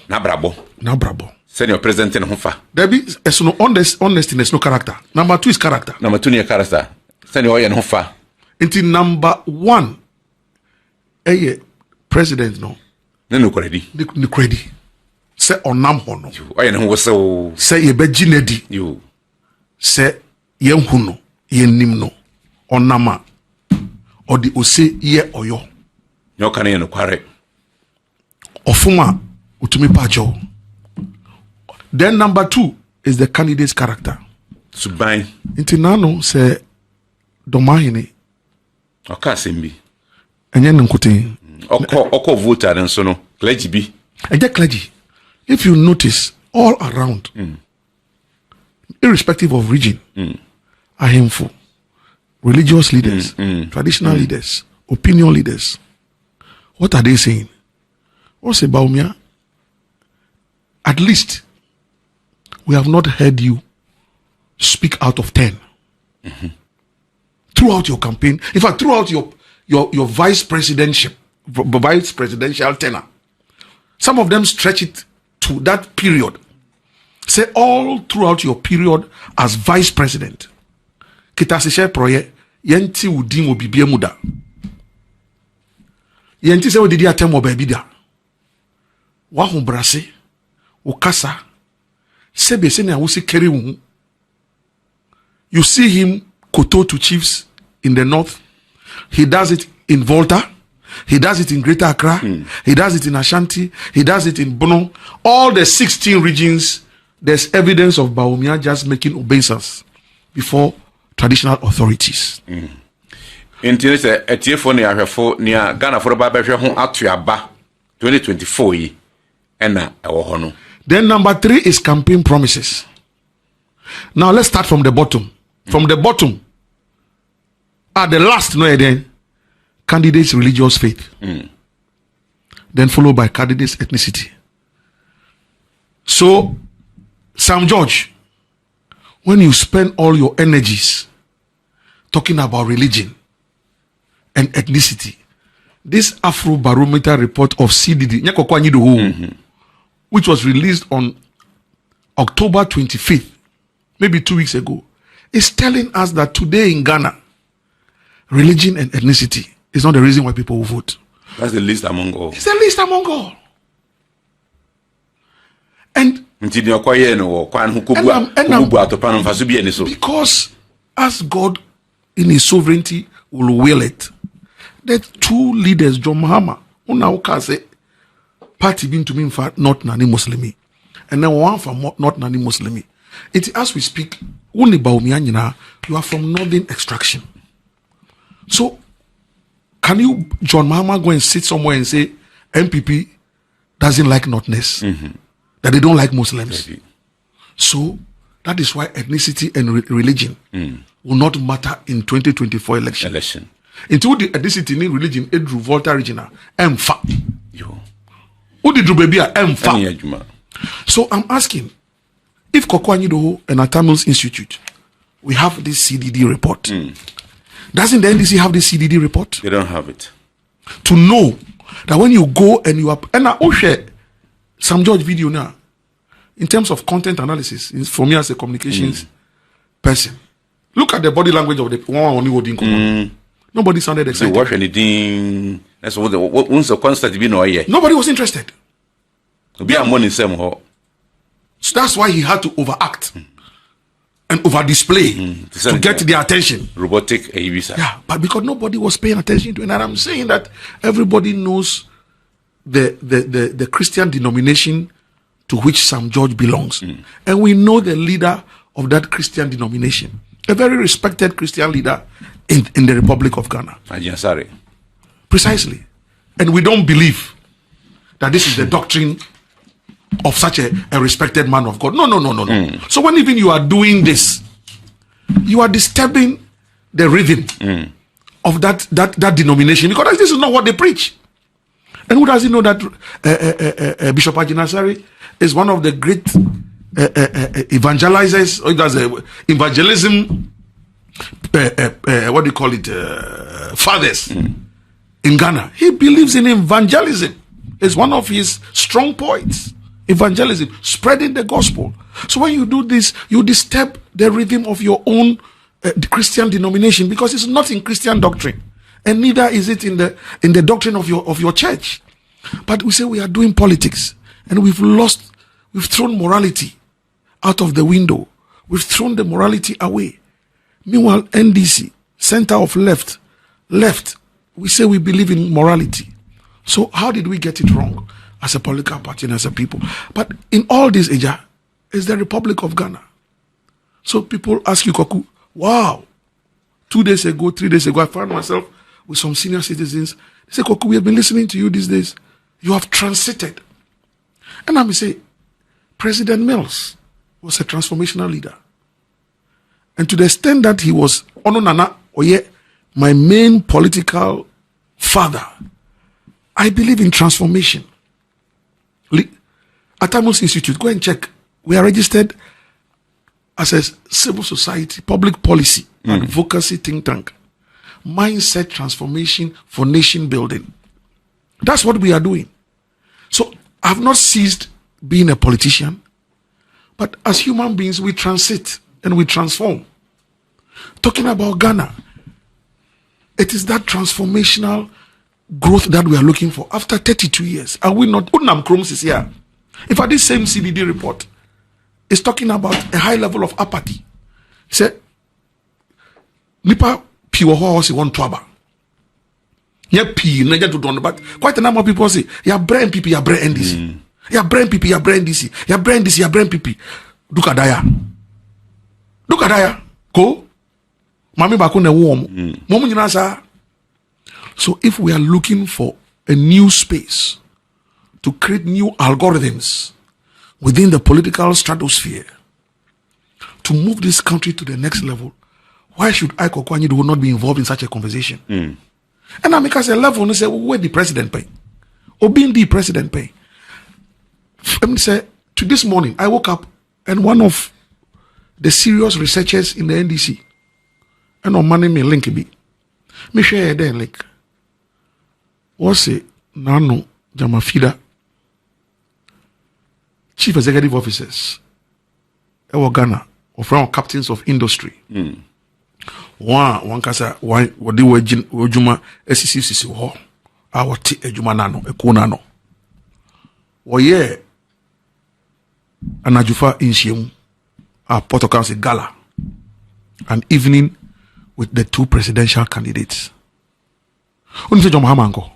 Na brabo. Senior president in Hofa. There be no honestiness, no character. Number 2 is character. Number 2 is character. Senior in Hofa. Until number 1, president no. No credit. No credit. Say onam hono. Oye no so. Say ye be ginedi. You. Say ye huno, ye nimno, onama. Or the ose ye oyo. No can you no kware. Ofuma utumi pajo. Then number 2 is the candidate's character. Subai. Intinano say domahine. Oka sembi. Enye nkote. Oko voter and so no clergy bi. Eje clergy. If you notice all around, irrespective of region, ahemfo, religious leaders, traditional leaders, opinion leaders, what are they saying? What's about Bawumia? At least we have not heard you speak out of 10 throughout your campaign. In fact, throughout your vice presidential tenure, some of them stretch it to that period. Say all throughout your period as vice president, kita se share proye yenti udin obibie muda. Yenti se odidi atem obabi da. Wa ho brase, ukasa, sebe se na wo se kere wo. You see him koto to chiefs in the north. He does it in Volta. He does it in Greater Accra. He does it in Ashanti. He does it in Bono. All the 16 regions, there's evidence of Bawumia just making obeisance before traditional authorities. Inti se etiefo ne ahwefo ne Ghana for ba behwe ho atoaba 2024 yi ena ewo ho no. Then number 3 is campaign promises. Now let's start from the bottom. From the bottom, at the last then candidates' religious faith, then followed by candidates' ethnicity. So, Sam George, when you spend all your energies talking about religion and ethnicity, this Afro Barometer report of CDD, Anyidoho, which was released on October 25th, maybe 2 weeks ago, is telling us that today in Ghana, religion and ethnicity is not the reason why people will vote. That's the least among all. It's the least among all. And because as God in his sovereignty will will it, the 2 leaders, John Mahama, una say party being to me not nani Muslimi, and then one from not nani Muslimi. It as we speak, only Bawumia, you are from northern extraction. So can you, John Mahama, go and sit somewhere and say MPP doesn't like Northness, that they don't like Muslims? So that is why ethnicity and religion will not matter in 2024 election. Until the ethnicity and religion, it drew Volta regional, emfa. Who did baby emfa? So I'm asking, if Anyidoho and Atamils Institute, we have this CDD report. Doesn't the NDC have this CDD report? They don't have it. To know that when you go and you are, and I share Sam George video now, in terms of content analysis, for me as a communications person, look at the body language of the one on holding. Nobody sounded excited. So, what anything? That's what once a constant be no here. Nobody was interested. Be a money same ho. So that's why he had to overact and over display to get their attention. Robotic visa. Yeah, but because nobody was paying attention to it, and I'm saying that everybody knows the Christian denomination to which Sam George belongs, and we know the leader of that Christian denomination, a very respected Christian leader in the Republic of Ghana. Sorry. Precisely, and we don't believe that this is the doctrine of such a respected man of God. No. So when even you are doing this, you are disturbing the rhythm of that denomination, because this is not what they preach. And who doesn't know that Bishop Ajinasari is one of the great evangelizers, or does evangelism, what do you call it, fathers in Ghana. He believes in evangelism. It's one of his strong points. Evangelism, spreading the gospel. So when you do this, you disturb the rhythm of your own Christian denomination, because it's not in Christian doctrine, and neither is it in the doctrine of your church. But we say we are doing politics, and we've thrown morality out of the window. We've thrown the morality away. Meanwhile, NDC, center of left, we say we believe in morality. So how did we get it wrong as a political party and as a people? But in all this, Eja, is the Republic of Ghana. So people ask you, Koku, wow, 2 days ago, 3 days ago, I found myself with some senior citizens. They say, Koku, we have been listening to you these days. You have transited. And I may say, President Mills was a transformational leader. And to the extent that he was Ononana Oye, my main political father, I believe in transformation. At Amos Institute, go and check. We are registered as a civil society, public policy, advocacy think tank. Mindset transformation for nation building. That's what we are doing. So I've not ceased being a politician, but as human beings, we transit and we transform. Talking about Ghana, it is that transformational growth that we are looking for after 32 years. Are we not? Udnam Kroms is here. In fact, this same CDD report is talking about a high level of apathy. Say, Nipa Piwo House one twaba. Yeah, P, Naja to don, but quite a number of people say, ya brain PP, ya brain NDC. Ya brain PP, ya brain DC. Ya brain DC, ya brain PP. Dukadaya. Ko? Mami bakune warm. Momu nyinasa. So if we are looking for a new space to create new algorithms within the political stratosphere to move this country to the next level, why should I, Anyidoho, not be involved in such a conversation? And I make us a level and say, where the president pay? Or being the president pay? Let me say, to this morning, I woke up and one of the serious researchers in the NDC, and on money me link be, me share a link. What's it? Nano Jamafida, chief executive officers, Ewa Ghana, or from captains of industry. One kasa one wadi wajuma SCCC ho awati ejuma nano ekuna no woye anajufa inshiem a Port Council gala, an evening with the two presidential candidates. Unse John Hamango.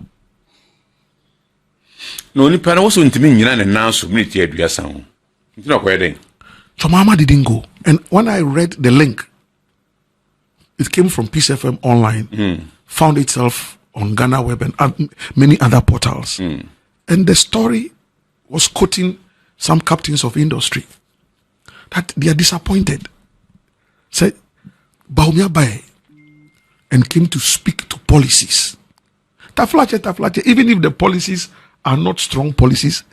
No, ni pana also intimi nyina na nanso minute aduasa ho. Ntino kwede. Chomama didn't go. And when I read the link, it came from Peace FM online, found itself on Ghana Web and many other portals. And the story was quoting some captains of industry that they are disappointed. Said, Bawumia Bae, and came to speak to policies. Taflache, even if the policies are not strong policies,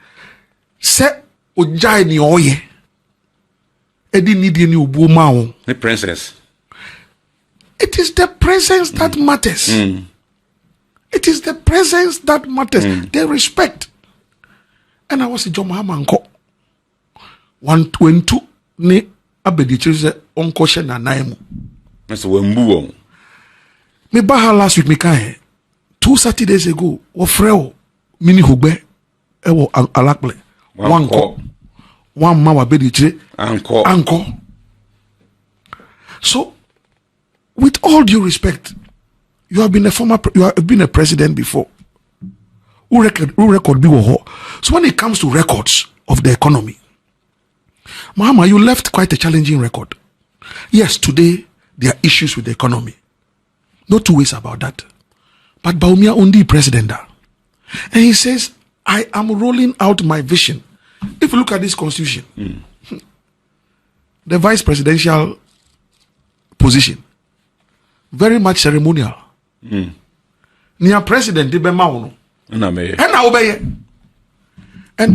say, Ojai ni oye. Edi nidi ni ubu mao. The princess. It is the presence that matters. It is the presence that matters. They respect. And I was a John Mahamanko. 122 ne abedi chise onko she na naimu. That's wembu. Me baha last week me kan 2 Saturdays ago. O freo mini hugbe ewo alakple. One ma wa be di chire. Anko. So, with all due respect, you have been a president before. Who record be wo. So when it comes to records of the economy, Mahama, you left quite a challenging record. Yes, today there are issues with the economy. No two ways about that. But Bawumia only president. And he says, I am rolling out my vision. If you look at this constitution, the vice presidential position, very much ceremonial. Near president, and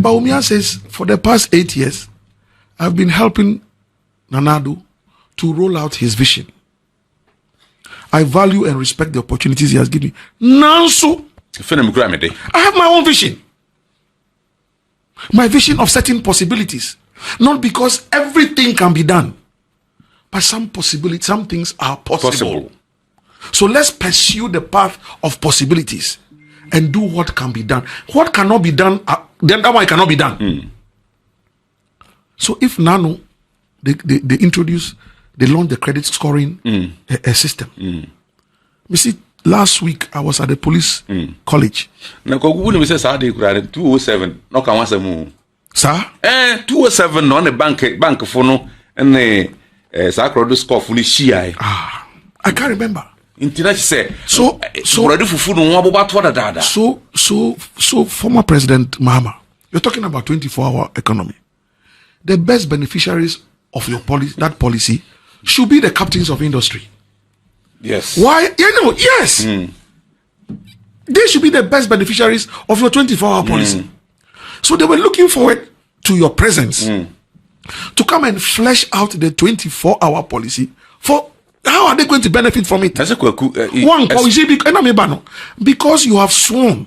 Bawumia says, for the past 8 years, I've been helping Nanado to roll out his vision. I value and respect the opportunities he has given me. Nanso, I have my own vision. My vision of certain possibilities. Not because everything can be done, but some things are possible. So let's pursue the path of possibilities and do what can be done. What cannot be done, then that one cannot be done. So if Nano, they launched the credit scoring system. You see, last week I was at the police college. Na ko gugu ni say sa dey kura 207 no kan wasa mu. Sir? 207 no na bank fo no na sa credit score fo ni shia. I can't remember. Intina say so already fufu no aboba to dada. So former President Mahama, you're talking about 24-hour economy. The best beneficiaries of your policy should be the captains of industry. Yes. Why? Yes. They should be the best beneficiaries of your 24-hour policy. So they were looking forward to your presence to come and flesh out the 24-hour policy. For how are they going to benefit from it? Because you have sworn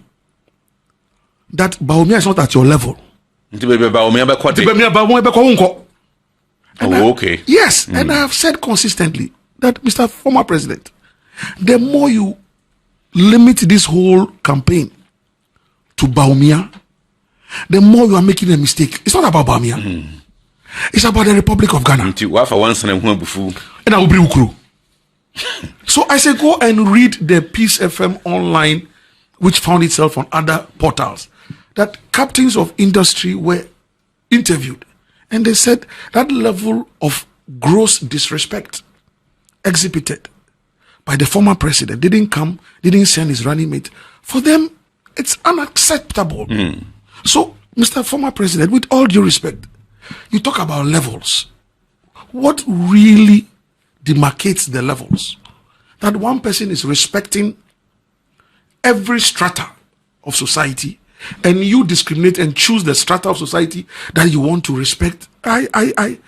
that Bawumia is not at your level. Okay. Yes, and I have said consistently that, Mr. Former President, the more you limit this whole campaign to Bawumia, the more you are making a mistake. It's not about Bawumia. It's about the Republic of Ghana. And I will bring Ukru. So I say go and read the Peace FM online, which found itself on other portals, that captains of industry were interviewed. And they said that level of gross disrespect exhibited by the former president didn't send his running mate. For them, it's unacceptable. So, Mr. Former President, with all due respect, you talk about levels. What really demarcates the levels? That one person is respecting every strata of society, and you discriminate and choose the strata of society that you want to respect. I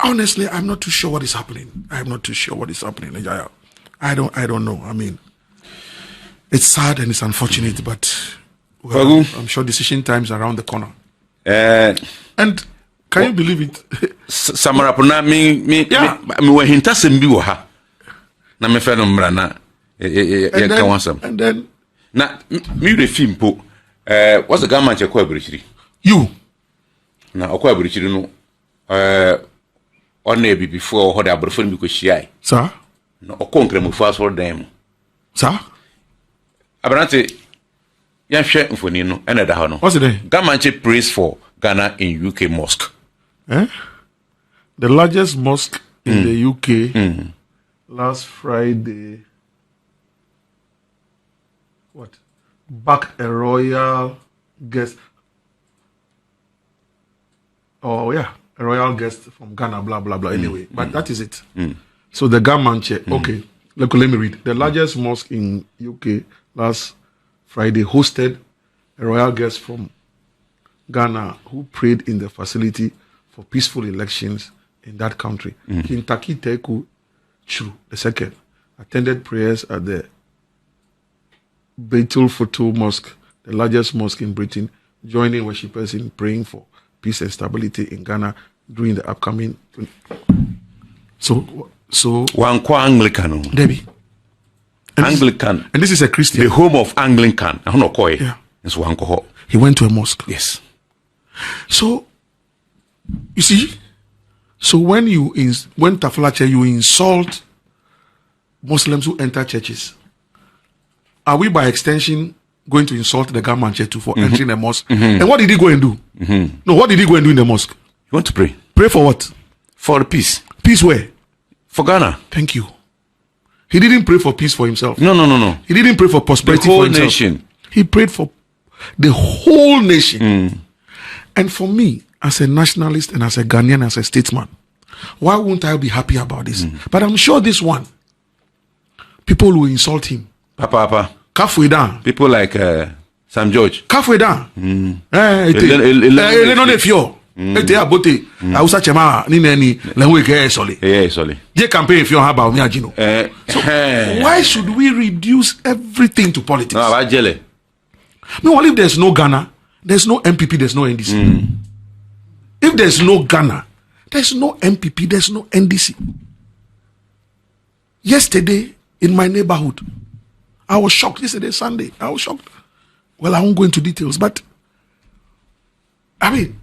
honestly, I'm not too sure what is happening. I'm not too sure what is happening. I don't know. I mean, it's sad and it's unfortunate, but well, I'm sure decision times are around the corner. And can you believe it? Samarapuna me we hinta sembi wo ha. Na me fe no mra na and then na me refim po what's the government check abirichiri you na okwa abirichiri no on e before ho da abrofo mi ko hia sir na okonkra mu fa so dan sir abrante yan hwe mfoni no ena da ho no what's it government praise for Ghana in UK mosque the largest mosque in the UK last Friday backed a royal guest. Oh yeah, a royal guest from Ghana, blah blah blah. Anyway, but that is it. So the government check. Okay, let me read. The largest mosque in UK last Friday hosted a royal guest from Ghana who prayed in the facility for peaceful elections in that country. Kintaki Teku Chru II attended prayers at the Baitul Futul Mosque, the largest mosque in Britain, joining worshippers in praying for peace and stability in Ghana during the upcoming. So Wankwa Anglicano. Debbie, Anglican. And this is a Christian. The home of Anglican. I don't know. Yeah. It's one cohort. He went to a mosque. Yes. So, you see, so when Tafalache, you insult Muslims who enter churches, are we by extension going to insult the government too for entering a mosque? And what did he go and do? No, what did he go and do in the mosque? You want to pray? Pray for what? For the peace. Peace where? For Ghana. Thank you. He didn't pray for peace for himself. No. He didn't pray for prosperity for himself. The whole nation. He prayed for the whole nation. And for me, as a nationalist and as a Ghanaian, as a statesman, why won't I be happy about this? But I'm sure this one, people will insult him. Papa. Halfway down. People like Sam George. Halfway down. Campaign if you have Bawumia Gino. So why should we reduce everything to politics? No, Meanwhile, if there's no Ghana, there's no MPP, there's no NDC. If there's no Ghana, there's no MPP, there's no NDC. Yesterday, in my neighborhood, I was shocked. Yesterday, Sunday, I was shocked. Well, I won't go into details, but I mean,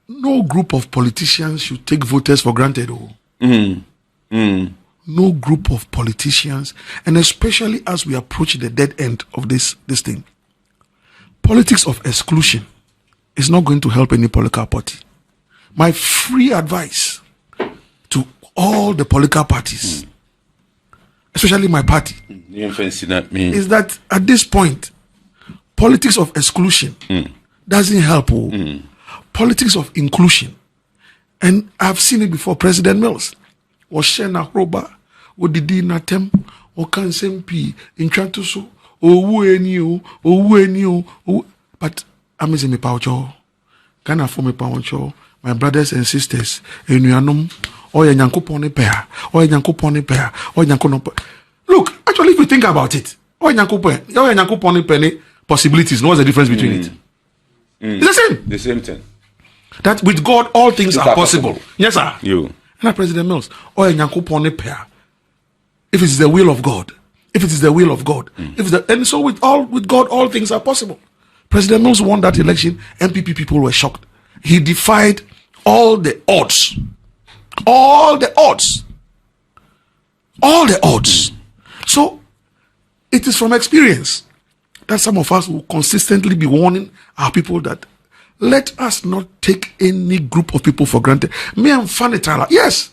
no group of politicians should take voters for granted. No group of politicians, and especially as we approach the dead end of this thing, politics of exclusion is not going to help any political party. My free advice to all the political parties, especially my party, is that at this point, politics of exclusion doesn't help. Politics of inclusion, and I've seen it before. President Mills was sharing a roba, or didi natem, or kansempi in Chantuso, but I'm me paucho. Can I form a paucho? My brothers and sisters, in Yanum, or Yanko pony pair, or Yanko pony pair, or Yanko. Look, actually, if you think about it, or Yanko pony penny possibilities, what's the difference between it? It's the same. The same thing. That with God, all things are possible. Yes, sir. You. And President Mills, or Yanko pony pair. If it is the will of God, if it is the will of God, and so with God, all things are possible. President Mills won that election. MPP people were shocked. He defied all the odds. So it is from experience that some of us will consistently be warning our people that let us not take any group of people for granted. Me and Fanny Tyler, yes,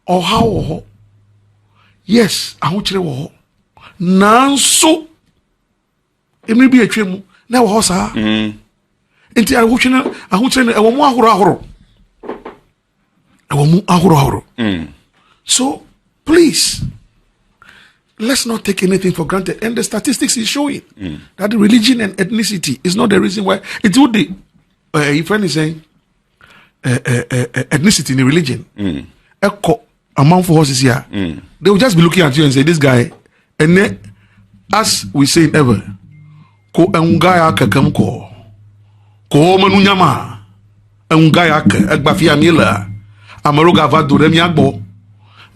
or how, yes, I want you now. So it may be a dream now. Hosa, into I want you. I want So please, let's not take anything for granted. And the statistics is showing that religion and ethnicity is not the reason why. It would be, if friend is saying, ethnicity in religion, among for horses here, they will just be looking at you and say, this guy, and then, as we say in ever, ko engaya kakam ko manunyama engaya egbafia miela amaro gava do remi agbo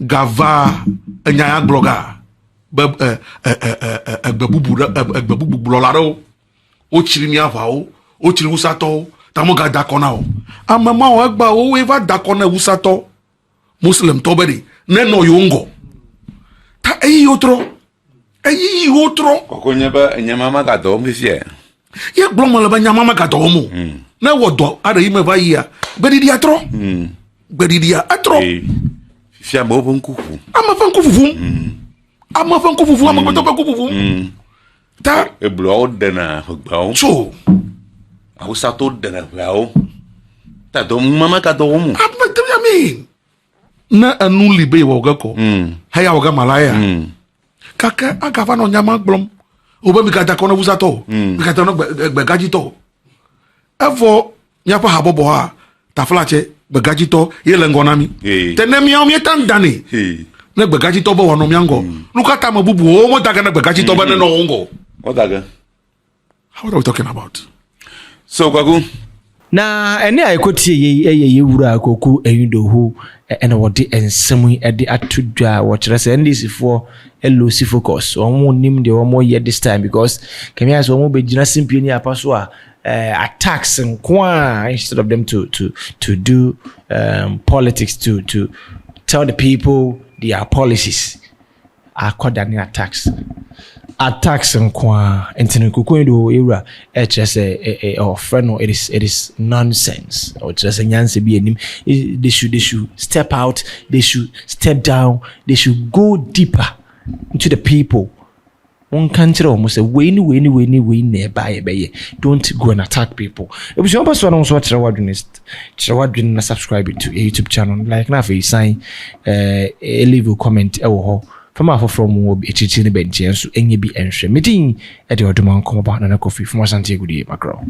gava enyaya bloga egbebubu blolaro o chiri mi avao o chiri usato tamoga dakona o amama o egba o eva dakona usato muslim tobedi neno yongo ta eyi otro Kokonya nyamama ka dom fie. Ya bloma la nyamama ka dom. Na wodo ada yime va ya. Bedidi atro. Bedidi atro. Fia mo bonkufu. Ama fankufu. Ama fankufu ama to fankufu. Ta e blo dena gbao. So. Awusa to dena gbao. Ta dom mama ka dom. I mean. Na anu libe wo gako. Haya wo ga malaya. Kaka agava no nyama glom oba mi kata kono busato mi kata no begaji to evo nyapa habobo ha taflache begaji to yele ngonami tenemi o mi tandani na begaji to bo wono mi ango lukata mabubu o mo daga na begaji to ba na no ngo o daga. What are we talking about? So Kwaku, na ene ayekotie ye wura akoku Anyidoho ene wode ensemu ede atodwa wo kire se NDC for LOC focus omo nim de omo ye this time because kemia so omo be gina simply ni apaso a attacks nkwa instead of them to do politics to tell the people their policies according to attacks nkwa entene kokondo era HSA or friend it is nonsense or just nyanse bi enim they should step out, they should step down, they should go deeper into the people. One country almost say we nearby be don't go and attack people. If you want to watch Trawadwin subscribe to YouTube channel like na fe sign leave a comment from will be teaching the bench so any be enshre meeting at the ottoman come about na coffee from Ashanti good day macro.